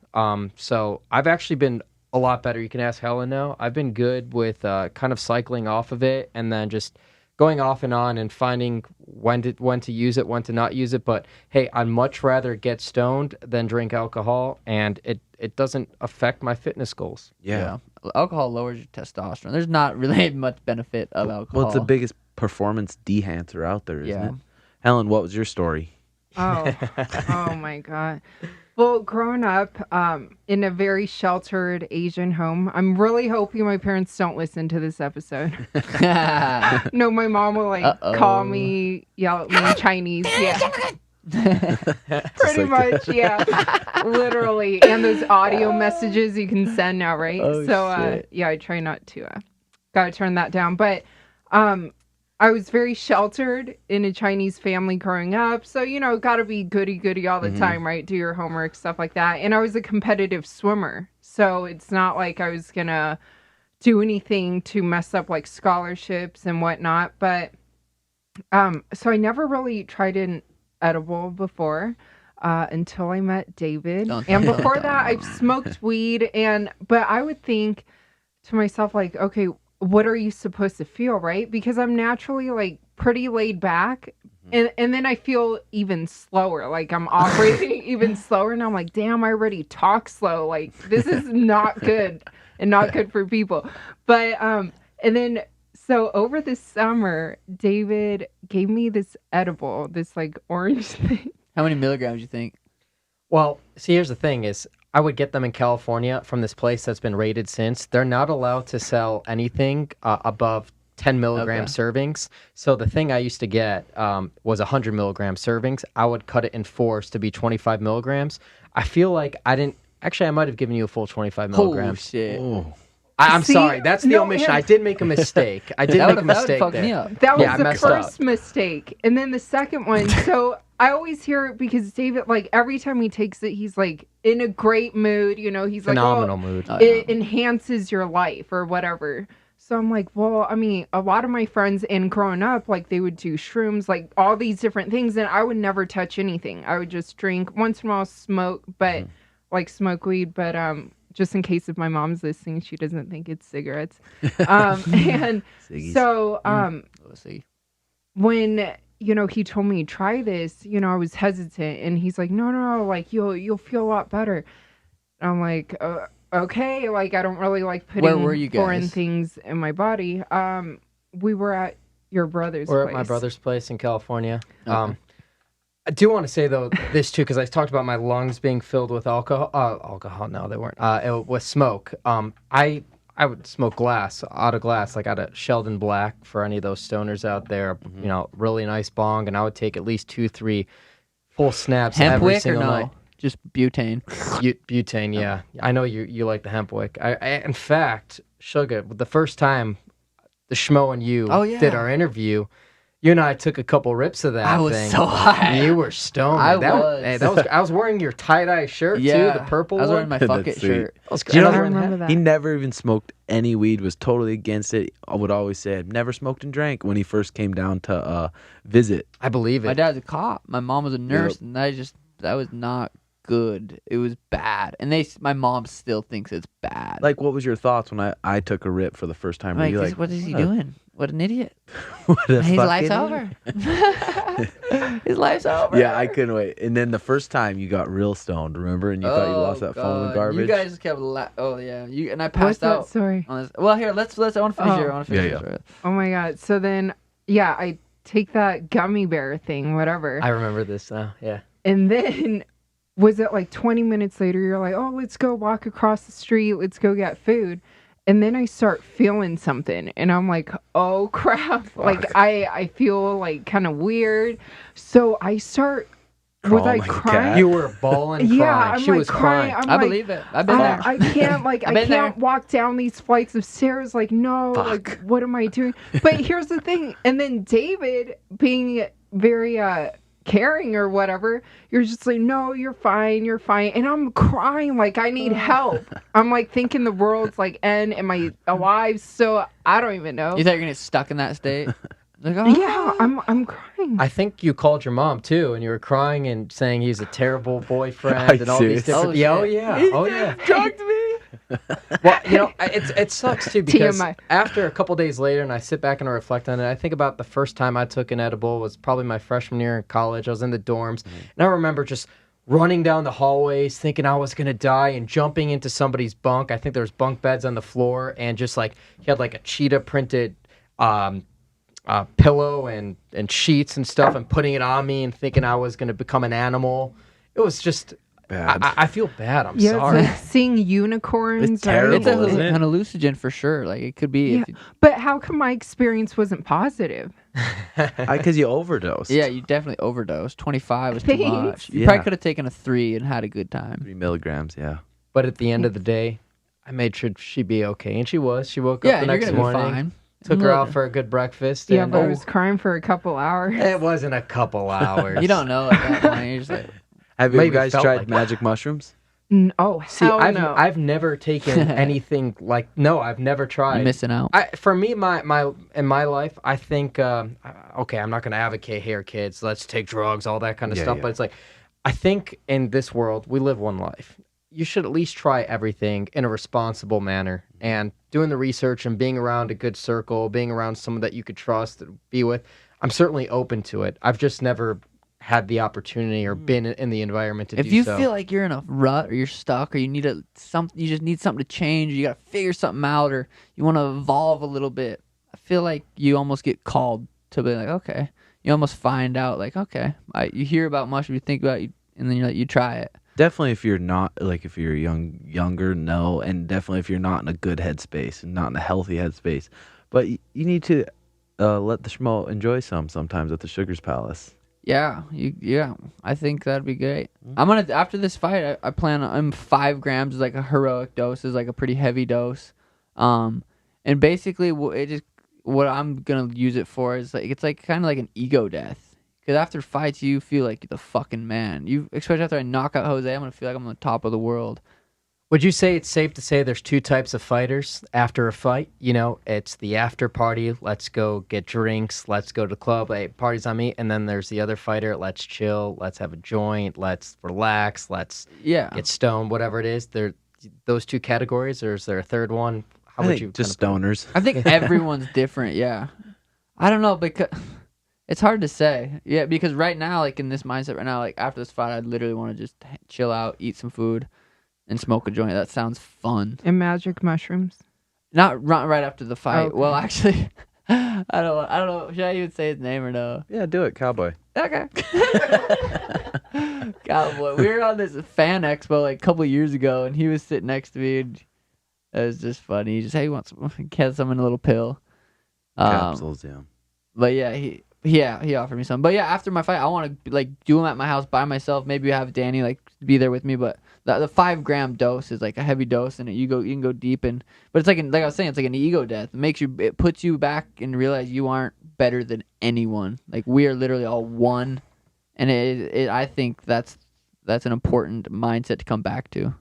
So I've actually been a lot better. You can ask Helen now. I've been good with kind of cycling off of it and then just going off and on and finding when to use it, when to not use it. But hey, I'd much rather get stoned than drink alcohol, and it doesn't affect my fitness goals. Yeah. Alcohol lowers your testosterone. There's not really much benefit of alcohol. Well, it's the biggest performance dehancer out there, isn't it? Helen, what was your story? Oh my God. Well, growing up in a very sheltered Asian home, I'm really hoping my parents don't listen to this episode. No, my mom will call me, yell at me in Chinese. Yeah. Pretty much, yeah. Literally. And those audio messages you can send now, right? Yeah, I try not to. Gotta turn that down. But I was very sheltered in a Chinese family growing up. So, gotta be goody all the time, right? Do your homework, stuff like that. And I was a competitive swimmer. So it's not like I was gonna do anything to mess up like scholarships and whatnot. But so I never really tried an edible before until I met David. And before that, I've smoked weed. But I would think to myself, like, okay, what are you supposed to feel, right? Because I'm naturally like pretty laid back, and then I feel even slower, like I'm operating even slower, and I'm like, damn, I already talk slow, like this is not good and not good for people. But and then so over the summer, David gave me this edible, this like orange thing. How many milligrams do you think? Well, see, here's the thing is, I would get them in California from this place that's been raided since. They're not allowed to sell anything above 10 milligram servings. So the thing I used to get was 100 milligram servings. I would cut it in fours to be 25 milligrams. I feel like I might have given you a full 25 milligrams. Oh, shit. Oh. I'm sorry. That's the omission. I did make a mistake. I did make a mistake there. That was the first mistake. And then the second one, so I always hear it because David, like, every time he takes it, he's, like, in a great mood. He's phenomenal mood. It enhances your life or whatever. So I'm like, well, I mean, a lot of my friends and growing up, like, they would do shrooms, like, all these different things, and I would never touch anything. I would just drink. Once in a while, smoke, but, smoke weed, but, just in case if my mom's listening, she doesn't think it's cigarettes. And so, when, he told me try this, I was hesitant, and he's like, no, like you'll feel a lot better. I'm like, okay, like I don't really like putting foreign things in my body. We were at your brother's place. We're at my brother's place in California. Okay. I do want to say, though, this, too, because I talked about my lungs being filled with alcohol. No, they weren't. It was smoke. I would smoke out of glass, like out of Sheldon Black for any of those stoners out there. Really nice bong, and I would take at least 2-3 full snaps hemp every wick single or no? night. Just butane. Butane, yeah. I know you like the hemp wick. In fact, Suga, the first time the Schmo and you did our interview, you and I took a couple rips of that thing. I was so high. You were stoned. I was wearing your tie-dye shirt, too, the purple one. I was wearing my fuck it shirt. I remember that. He never even smoked any weed, was totally against it. I would always say, I've never smoked and drank when he first came down to visit. I believe it. My dad's a cop. My mom was a nurse, and that was not good. It was bad. And my mom still thinks it's bad. Like, what was your thoughts when I took a rip for the first time? Like, what is he doing? What an idiot. His life's over. His life's over. Yeah, I couldn't wait. And then the first time you got real stoned, remember? And you thought you lost that phone in garbage? You guys kept and I passed out. Sorry. On this. Well, here, let's I want to finish here. Oh my God. So then, I take that gummy bear thing, whatever. I remember this now, yeah. And then, was it like 20 minutes later, you're like, oh, let's go walk across the street. Let's go get food. And then I start feeling something, and I'm like, oh crap. Like I feel like kind of weird. So I start, was Crawl I like a crying? cat. You were bawling, Yeah, crying. I'm She like was crying. crying. I'm I like, believe it. I've been there. I can't like I've I been can't there. walk down these flights of stairs. Like, no, like what am I doing? But here's the thing. And then David being very caring or whatever, you're just like, no, you're fine, and I'm crying like I need help. I'm like thinking the world's like end. Am I alive? So I don't even know. You thought you were gonna get stuck in that state? Like, oh Yeah, I'm crying. I think you called your mom too, and you were crying and saying he's a terrible boyfriend Are you and all these serious? different. Oh, Yeah, oh shit. yeah, oh yeah. drugged me. Well, it sucks too because TMI. after a couple days later, and I sit back and I reflect on it. I think about the first time I took an edible was probably my freshman year in college. I was in the dorms, and I remember just running down the hallways, thinking I was gonna die, and jumping into somebody's bunk. I think there was bunk beds on the floor, and just like he had like a cheetah printed pillow and sheets and stuff, and putting it on me, and thinking I was gonna become an animal. It was just. Bad. I feel bad. I'm Yeah, sorry. it's like seeing unicorns. It's right? terrible. It's a isn't it? an hallucinogen for sure. Like it could be. Yeah. If you, But how come my experience wasn't positive? Because you overdosed. yeah, you definitely overdosed. 25 was too Thanks. much. You Yeah. probably could have taken a 3 and had a good time. 3 milligrams. Yeah. But at the end of the day, I made sure she'd be okay, and she was. She woke Yeah, up the and you're next gonna be morning, fine. took her Look, out for a good breakfast. Yeah, and, but I was crying for a couple hours. it wasn't a couple hours. You don't know at that point. You're just like, Have you Maybe guys felt tried like magic mushrooms? Oh, See, hell I've no. I've never taken anything like. No, I've never tried. you're missing out. For me, my in my life, I think okay, I'm not going to advocate here, kids. Let's take drugs, all that kind of Yeah, stuff. yeah. But it's like, I think in this world, we live one life. You should at least try everything in a responsible manner, and doing the research and being around a good circle, being around someone that you could trust, be with. I'm certainly open to it. I've just never had the opportunity or been in the environment to If do you so. feel like you're in a rut or you're stuck or you need you just need something to change, or you got to figure something out, or you want to evolve a little bit, I feel like you almost get called to be like, okay. You almost find out like, okay, you hear about mushrooms, you think about it, and then you're like, you try it. Definitely, if you're not if you're younger, no, and definitely if you're not in a good headspace and not in a healthy headspace. But you need to let the schmo enjoy sometimes at the Sugar's Palace. Yeah, I think that'd be great. I'm gonna after this fight. I plan on 5 grams is like a heroic dose, is like a pretty heavy dose, and basically what I'm gonna use it for is like it's like kind of like an ego death. Because after fights, you feel like the fucking man. Especially after I knock out Jose, I'm gonna feel like I'm on the top of the world. Would you say it's safe to say there's 2 types of fighters after a fight? It's the after party, let's go get drinks, let's go to the club, hey, party's on me. And then there's the other fighter, let's chill, let's have a joint, let's relax, let's Yeah, get stoned, whatever it is. There, those 2 categories, or is there a third one? How I would think you just kind of put it? stoners. I think everyone's different. Yeah, I don't know because it's hard to say. Yeah, because right now, like in this mindset right now, like after this fight, I'd literally want to just chill out, eat some food, and smoke a joint. That sounds fun. And magic mushrooms. Not right after the fight. Okay. Well, actually, I don't know. Should I even say his name or no? Yeah, do it, cowboy. Okay. Cowboy. We were on this fan expo like a couple of years ago, and he was sitting next to me, and it was just funny. He just, hey, he wants some, he had some in a little pill. Capsules, yeah. But yeah, he offered me some. But yeah, after my fight, I want to like do them at my house by myself. Maybe have Danny like be there with me. But the 5 gram dose is like a heavy dose, and you can go deep in. But it's like like I was saying, it's like an ego death. It puts you back and realize you aren't better than anyone. Like we are literally all one, and I think that's an important mindset to come back to.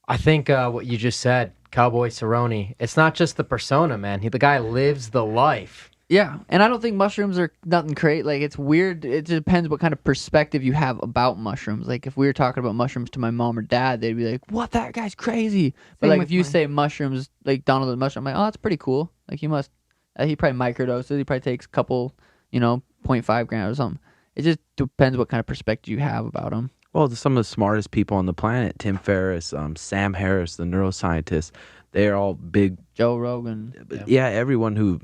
I think what you just said, Cowboy Cerrone, it's not just the persona, man. The guy lives the life. Yeah, and I don't think mushrooms are nothing crazy. Like, it's weird. It depends what kind of perspective you have about mushrooms. Like, if we were talking about mushrooms to my mom or dad, they'd be like, what, that guy's crazy. But, Same like, with if you mine. say mushrooms, like Donald the Mushroom, I'm like, oh, that's pretty cool. Like, he probably microdoses. He probably takes a couple, 0.5 grams or something. It just depends what kind of perspective you have about them. Well, some of the smartest people on the planet, Tim Ferriss, Sam Harris, the neuroscientist, they're all big. Joe Rogan. Yeah, everyone who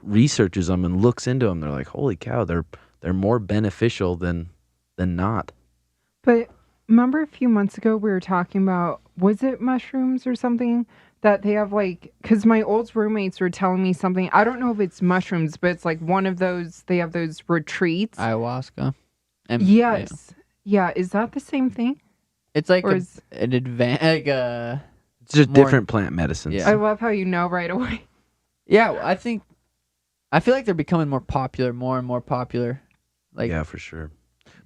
researches them and looks into them, they're like, holy cow, they're more beneficial than not. But remember a few months ago we were talking about, was it mushrooms or something that they have like, because my old roommates were telling me something. I don't know if it's mushrooms, but it's like one of those. They have those retreats. Ayahuasca. And, Yes. Yeah. Is that the same thing? It's like Or an advanced, It's just more- different plant medicines. Yeah. I love how you know right away. yeah. I feel like they're becoming more and more popular. Like, Yeah, for sure.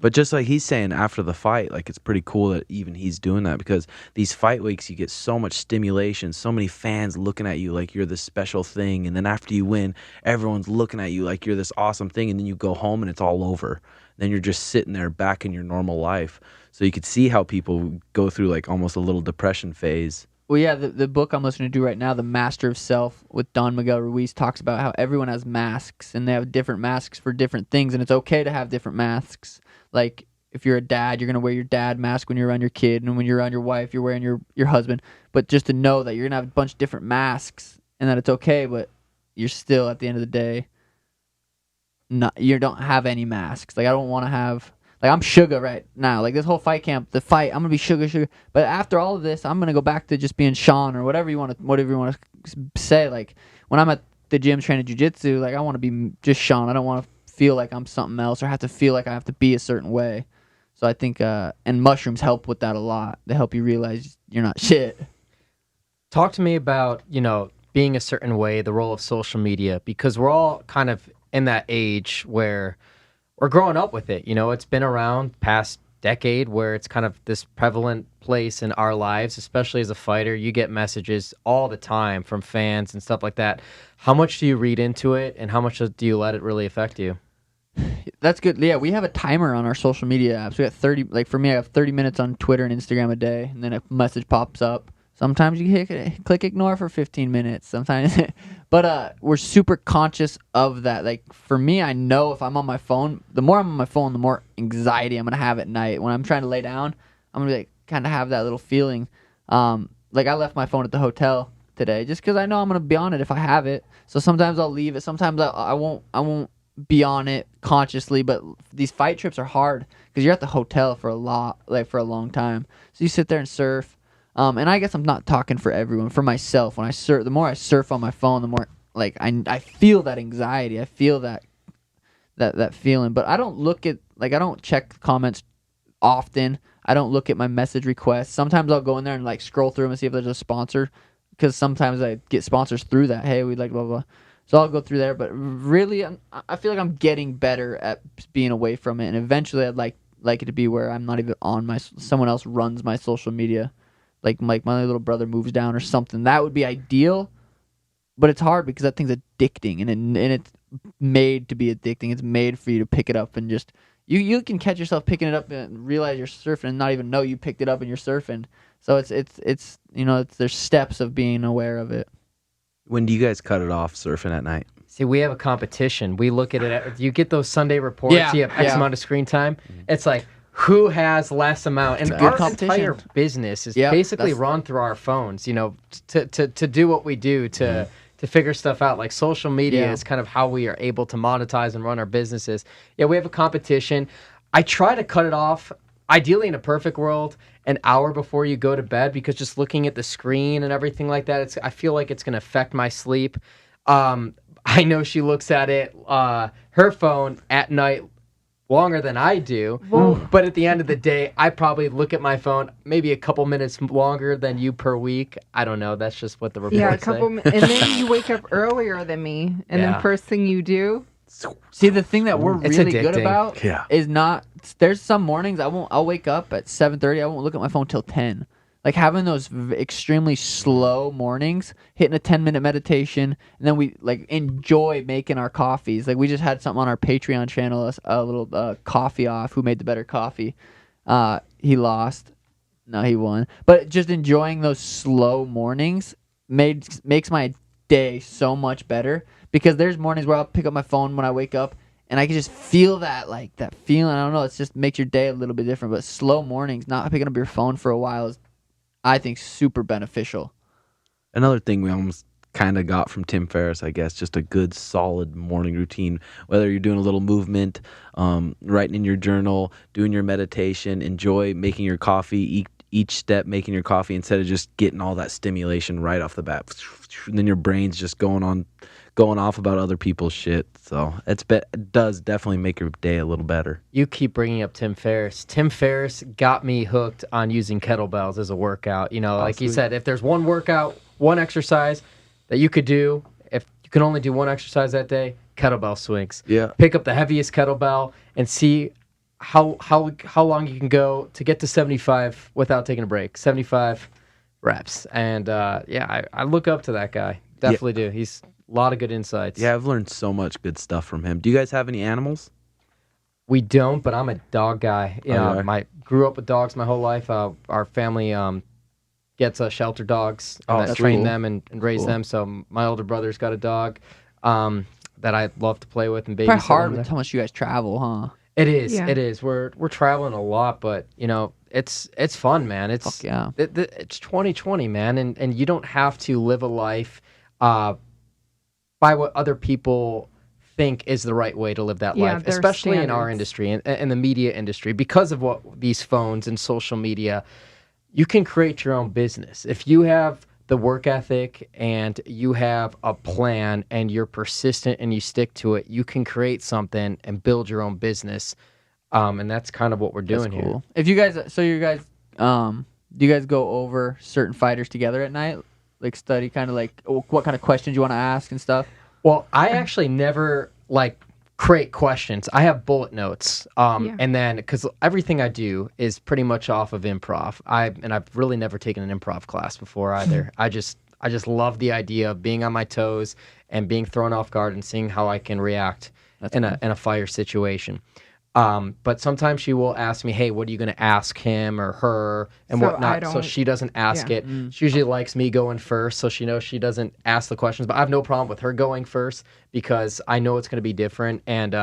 But just like he's saying after the fight, like it's pretty cool that even he's doing that, because these fight weeks you get so much stimulation, so many fans looking at you like you're this special thing, and then after you win, everyone's looking at you like you're this awesome thing, and then you go home and it's all over. Then you're just sitting there back in your normal life. So you could see how people go through like almost a little depression phase. well, yeah, the book I'm listening to right now, The Master of Self, with Don Miguel Ruiz, talks about how everyone has masks, and they have different masks for different things, and it's okay to have different masks. Like, if you're a dad, you're going to wear your dad mask when you're around your kid, and when you're around your wife, you're wearing your husband. But just to know that you're going to have a bunch of different masks, and that it's okay, but you're still, at the end of the day, you don't have any masks. Like, I don't want to have... Like, I'm Suga right now. Like, this whole fight camp, I'm going to be Suga. But after all of this, I'm going to go back to just being Sean, or whatever you want to say. Like, when I'm at the gym training jiu-jitsu, like, I want to be just Sean. I don't want to feel like I'm something else or have to feel like I have to be a certain way. So I think, and mushrooms help with that a lot. They help you realize you're not shit. Talk to me about, being a certain way, the role of social media, because we're all kind of in that age where we're growing up with it. It's been around past decade where it's kind of this prevalent place in our lives, especially as a fighter. You get messages all the time from fans and stuff like that. How much do you read into it, and how much do you let it really affect you? That's good. Yeah, we have a timer on our social media apps. We got 30, like for me, I have 30 minutes on Twitter and Instagram a day, and then a message pops up. Sometimes you click ignore for 15 minutes. Sometimes, but we're super conscious of that. Like for me, I know if I'm on my phone, the more I'm on my phone, the more anxiety I'm gonna have at night. When I'm trying to lay down, I'm gonna kind of have that little feeling. Like I left my phone at the hotel today just because I know I'm gonna be on it if I have it. So sometimes I'll leave it. Sometimes I won't be on it consciously. But these fight trips are hard because you're at the hotel for a long time. So you sit there and surf. And I guess I'm not talking for everyone. For myself, when I surf, the more I surf on my phone, the more like I feel that anxiety. I feel that feeling. But I don't look at I don't check comments often. I don't look at my message requests. Sometimes I'll go in there and scroll through them and see if there's a sponsor, because sometimes I get sponsors through that. Hey, we'd like blah blah. So I'll go through there. But really, I feel like I'm getting better at being away from it. And eventually, I'd like it to be where I'm not even on someone else runs my social media. Like my little brother moves down or something. That would be ideal, but it's hard because that thing's addicting, and it's made to be addicting. It's made for you to pick it up and just you can catch yourself picking it up and realize you're surfing and not even know you picked it up and you're surfing. So it's there's steps of being aware of it. When do you guys cut it off surfing at night? See, we have a competition. We look at it. You get those Sunday reports. Yeah, You have X yeah. amount of screen time. It's like, who has less amount? And It's our good competition. entire business is Yep, basically that's- run through our phones, to do what we do, to figure stuff out. Like social media Yeah. is kind of how we are able to monetize and run our businesses. Yeah, we have a competition. I try to cut it off, ideally in a perfect world, an hour before you go to bed, because just looking at the screen and everything like that, I feel like it's going to affect my sleep. I know she looks at it, her phone at night, longer than I do, but at the end of the day, I probably look at my phone maybe a couple minutes longer than you per week. I don't know. That's just what the reports Yeah, a say. couple and then you wake up earlier than me, and Yeah. then first thing you do, See, the thing that we're It's really good addicting. about Yeah. is not. There's some mornings I'll wake up at 7:30. I won't look at my phone till 10. Like having those extremely slow mornings, hitting a 10-minute meditation, and then we enjoy making our coffees. Like we just had something on our Patreon channel, a little coffee off. Who made the better coffee? He lost. No, he won. But just enjoying those slow mornings makes my day so much better, because there's mornings where I'll pick up my phone when I wake up and I can just feel that feeling. I don't know, it just makes your day a little bit different. But slow mornings, not picking up your phone for a while, is I think super beneficial. Another thing we almost kind of got from Tim Ferriss, I guess, just a good solid morning routine. Whether you're doing a little movement, writing in your journal, doing your meditation, enjoy making your coffee, each step making your coffee instead of just getting all that stimulation right off the bat. And then your brain's just going off about other people's shit. So it does definitely make your day a little better. You keep bringing up Tim Ferriss. Tim Ferriss got me hooked on using kettlebells as a workout. Like you said, if there's one workout, one exercise that you could do, if you can only do one exercise that day, kettlebell swings. Yeah. Pick up the heaviest kettlebell and see how long you can go to get to 75 without taking a break. 75 reps. And I look up to that guy. Definitely do. He's a lot of good insights. Yeah, I've learned so much good stuff from him. Do you guys have any animals? We don't, but I'm a dog guy. I grew up with dogs my whole life. Our family gets shelter dogs and train them and raise them. So my older brother's got a dog that I love to play with and babysit. Probably hard with how much you guys travel, huh? It is. Yeah. It is. We're traveling a lot, but it's fun, man. It's 2020, man, and you don't have to live a life by what other people think is the right way to live that life, especially in our industry and the media industry. Because of what these phones and social media, you can create your own business. If you have the work ethic and you have a plan and you're persistent and you stick to it, you can create something and build your own business. And that's kind of what we're doing here. If you guys, do you guys go over certain fighters together at night? Like study kind of like what kind of questions you want to ask and stuff? Well, I actually never create questions. I have bullet notes. And then because everything I do is pretty much off of improv. I've really never taken an improv class before either. I just love the idea of being on my toes and being thrown off guard and seeing how I can react in a fire situation. But sometimes she will ask me, hey, what are you going to ask him or her and whatnot? So she doesn't ask it. She usually likes me going first, so she knows she doesn't ask the questions. But I have no problem with her going first because I know it's going to be different. And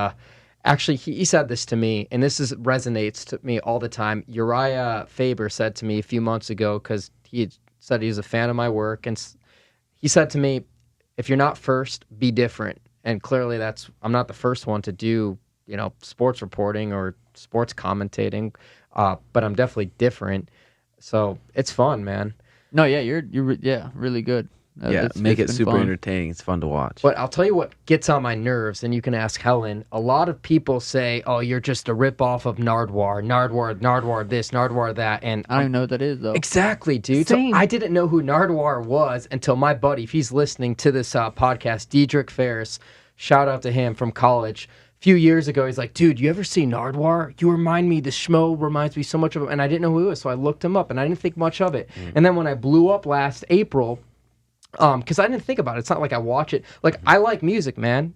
actually, he said this to me, and resonates to me all the time. Uriah Faber said to me a few months ago, because he said he was a fan of my work, and he said to me, if you're not first, be different. And clearly I'm not the first one to do sports reporting or sports commentating, but I'm definitely different. So it's fun, man. No, yeah, you're really good. Make it been super fun. entertaining. It's fun to watch. But I'll tell you what gets on my nerves, and you can ask Helen. A lot of people say, oh, you're just a ripoff of Nardwuar this, Nardwuar that. And I don't even know what that is, though. Exactly, dude. Same. So I didn't know who Nardwuar was until my buddy, if he's listening to this podcast, Diedrich Ferris, shout out to him from college. Few years ago, he's like, dude, you ever see Nardwuar? You remind me, the Schmo reminds me so much of him. And I didn't know who he was, so I looked him up, and I didn't think much of it. And then when I blew up last April, because I didn't think about it. It's not like I watch it. I like music, man.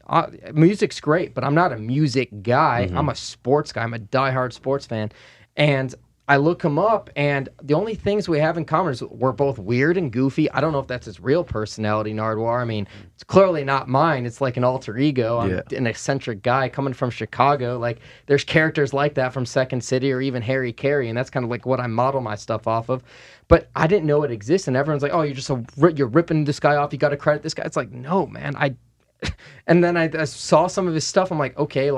Music's great, but I'm not a music guy. I'm a sports guy. I'm a diehard sports fan. And I look him up, and the only things we have in common is we're both weird and goofy. I don't know if that's his real personality, Nardwuar. I mean, it's clearly not mine. It's like an alter ego. I'm an eccentric guy coming from Chicago. There's characters like that from Second City or even Harry Carey, and that's kind of like what I model my stuff off of. But I didn't know it existed, and everyone's like, oh, you're ripping this guy off. You got to credit this guy. It's like, no, man. And then I saw some of his stuff. I'm like, okay,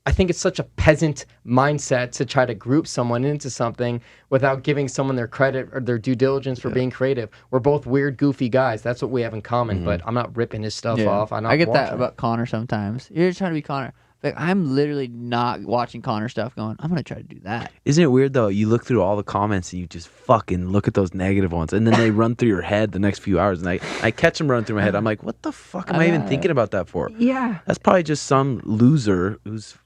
I think it's such a peasant mindset to try to group someone into something without giving someone their credit or their due diligence for being creative. We're both weird, goofy guys. That's what we have in common, but I'm not ripping his stuff off. I get that about Connor sometimes. You're trying to be Connor. I'm literally not watching Connor stuff going, I'm going to try to do that. Isn't it weird, though? You look through all the comments and you just fucking look at those negative ones, and then they run through your head the next few hours, and I catch them running through my head. I'm like, what the fuck am I even thinking about that for? Yeah. That's probably just some loser who's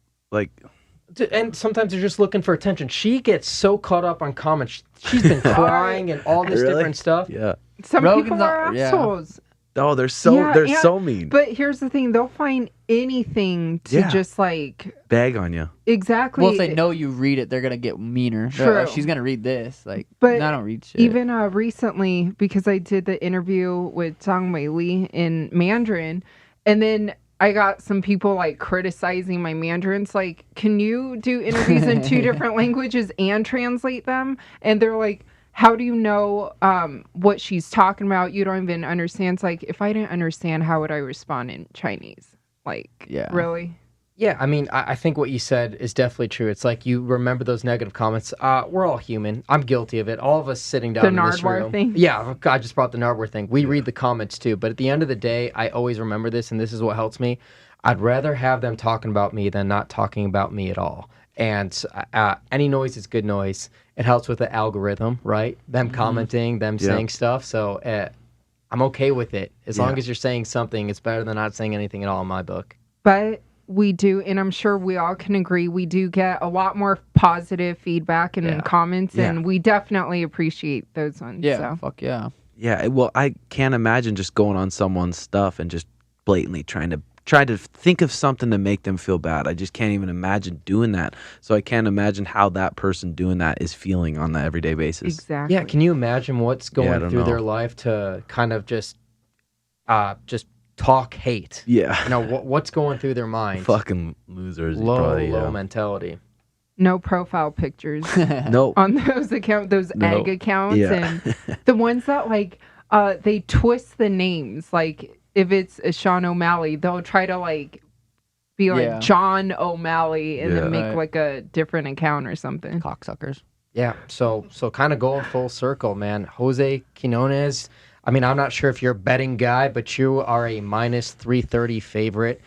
and sometimes they're just looking for attention. She gets so caught up on comments. She's been crying and all this different stuff. Yeah. Some Rogan's people are assholes. Oh, they're so mean. But here's the thing: they'll find anything to just bag on you. Exactly. Well, if they know you read it, they're gonna get meaner. True. Like, she's gonna read this. But I don't read shit. Even recently, because I did the interview with Weili in Mandarin, and then I got some people criticizing my Mandarin. It's can you do interviews in 2 different languages and translate them? And they're like, how do you know what she's talking about? You don't even understand. It's if I didn't understand, how would I respond in Chinese? Really? Yeah, I mean, I think what you said is definitely true. It's like you remember those negative comments. We're all human. I'm guilty of it. All of us sitting down in this Nardwuar room. thing? Yeah, I just brought the Nardwuar thing. We read the comments too, but at the end of the day, I always remember this, and this is what helps me. I'd rather have them talking about me than not talking about me at all. And any noise is good noise. It helps with the algorithm, right? Them commenting, them saying stuff. So I'm okay with it. As long as you're saying something, it's better than not saying anything at all in my book. But we do, and I'm sure we all can agree, we do get a lot more positive feedback and comments, and we definitely appreciate those ones. Yeah, So. fuck yeah. Yeah, well, I can't imagine just going on someone's stuff and just blatantly trying to think of something to make them feel bad. I just can't even imagine doing that. So I can't imagine how that person doing that is feeling on the everyday basis. Exactly. Yeah, can you imagine what's I going don't through know. their life to kind of just talk hate? Yeah. You know, what's going through their mind? Fucking losers. Low probably, mentality. No profile pictures Nope. on those accounts, those egg accounts, Yeah. and the ones that like they twist the names. Like if it's a Sean O'Malley, they'll try to like be like John O'Malley and then make like a different account or something. Cocksuckers. Yeah, so kind of going full circle, man. Jose Quinones. I mean, I'm not sure if you're a betting guy, but you are a minus 330 favorite.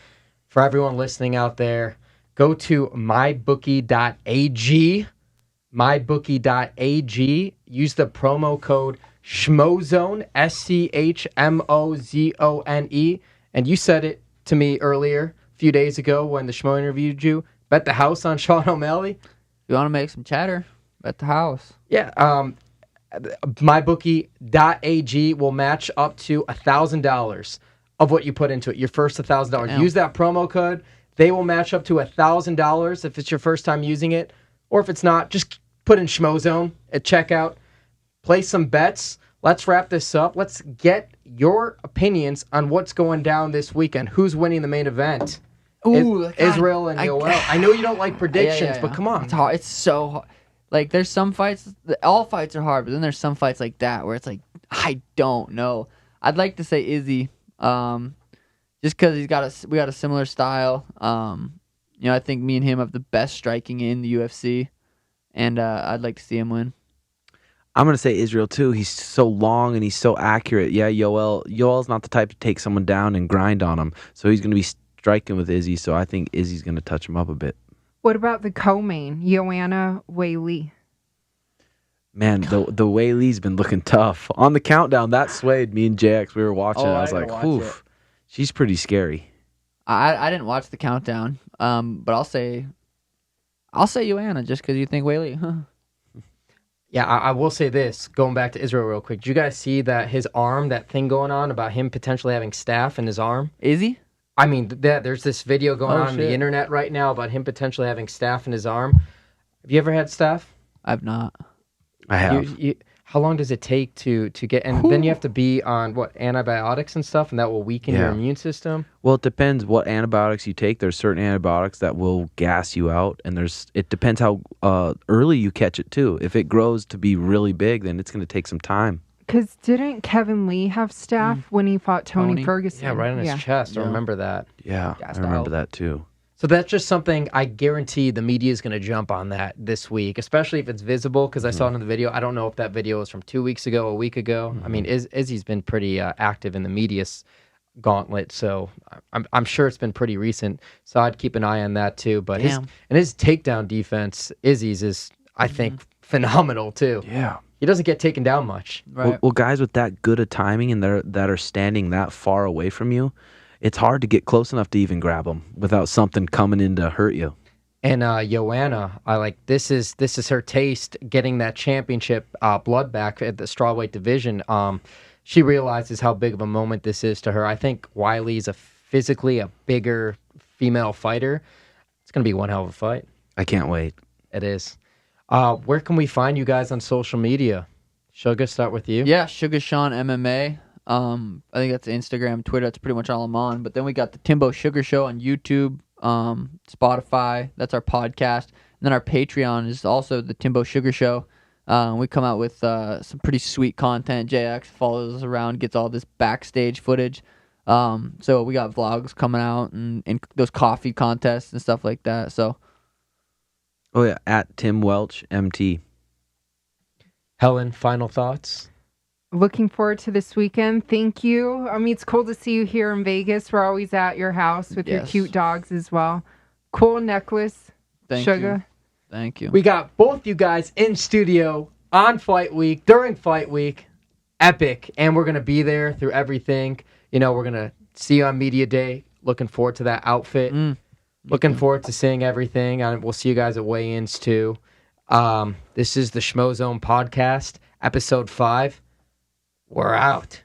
For everyone listening out there, go to mybookie.ag. Mybookie.ag. Use the promo code Schmozone, SCHMOZONE. And you said it to me earlier, a few days ago when the Schmo interviewed you. Bet the house on Sean O'Malley. You want to make some chatter? Bet the house. Yeah, mybookie.ag will match up to $1,000 of what you put into it. Your first $1,000. Use that promo code. They will match up to $1,000 if it's your first time using it, or if it's not, just put in Schmozone at checkout. Place some bets. Let's wrap this up. Let's get your opinions on what's going down this weekend. Who's winning the main event? Ooh, Israel and Yoel. I know you don't like predictions, Yeah. but come on. It's hard. It's so hard. Like, there's some fights, all fights are hard, but then there's some fights like that where it's like, I don't know. I'd like to say Izzy, just because we got a similar style. I think me and him have the best striking in the UFC, and I'd like to see him win. I'm going to say Israel, too. He's so long and he's so accurate. Yeah, Yoel's not the type to take someone down and grind on him, so he's going to be striking with Izzy, so I think Izzy's going to touch him up a bit. What about the co-main, Joanna, Weili? Man, the Weili's been looking tough. On the countdown, that swayed me and JX. We were watching it. I was like, oof, she's pretty scary. I didn't watch the countdown, but I'll say Joanna just because you think Weili. Huh? Yeah, I will say this, going back to Israel real quick. Did you guys see that his arm, that thing going on about him potentially having staph in his arm? Is he? I mean, there's this video going on the internet right now about him potentially having staph in his arm. Have you ever had staph? I've not. I have. How long does it take to get... And then you have to be on, antibiotics and stuff, and that will weaken your immune system? Well, it depends what antibiotics you take. There's certain antibiotics that will gas you out, and it depends how early you catch it, too. If it grows to be really big, then it's going to take some time. Because didn't Kevin Lee have staph when he fought Tony Ferguson? Yeah, right on his chest. I remember that. Yeah, I remember that, too. So that's just something I guarantee the media is going to jump on that this week, especially if it's visible, because I saw it in the video. I don't know if that video was from 2 weeks ago, a week ago. I mean, Izzy's been pretty active in the media's gauntlet, so I'm sure it's been pretty recent. So I'd keep an eye on that too. But his takedown defense, Izzy's, is, I think, phenomenal too. Yeah. He doesn't get taken down much. Right. Well, guys with that good a timing and that are standing that far away from you, it's hard to get close enough to even grab them without something coming in to hurt you. And Joanna, this is her taste getting that championship blood back at the strawweight division. She realizes how big of a moment this is to her. I think Weili's physically a bigger female fighter. It's going to be one hell of a fight. I can't wait. It is. Where can we find you guys on social media? Suga, start with you. Yeah, Suga Sean MMA. I think that's Instagram, Twitter. That's pretty much all I'm on. But then we got the Timbo Sugar Show on YouTube, Spotify. That's our podcast. And then our Patreon is also the Timbo Sugar Show. We come out with some pretty sweet content. JX follows us around, gets all this backstage footage. So we got vlogs coming out and those coffee contests and stuff like that. So Oh yeah, at Tim Welch MT. Helen, final thoughts? Looking forward to this weekend. Thank you. I mean, it's cool to see you here in Vegas. We're always at your house with your Yes. cute dogs as well. Cool necklace. Thank Sugar. you. Thank you. We got both you guys in studio on fight week, during fight week. Epic. And we're going to be there through everything. You know, we're going to see you on Media Day. Looking forward to that outfit. Looking forward to seeing everything. And we'll see you guys at weigh-ins too. This is the Schmozone podcast, episode 5. We're out.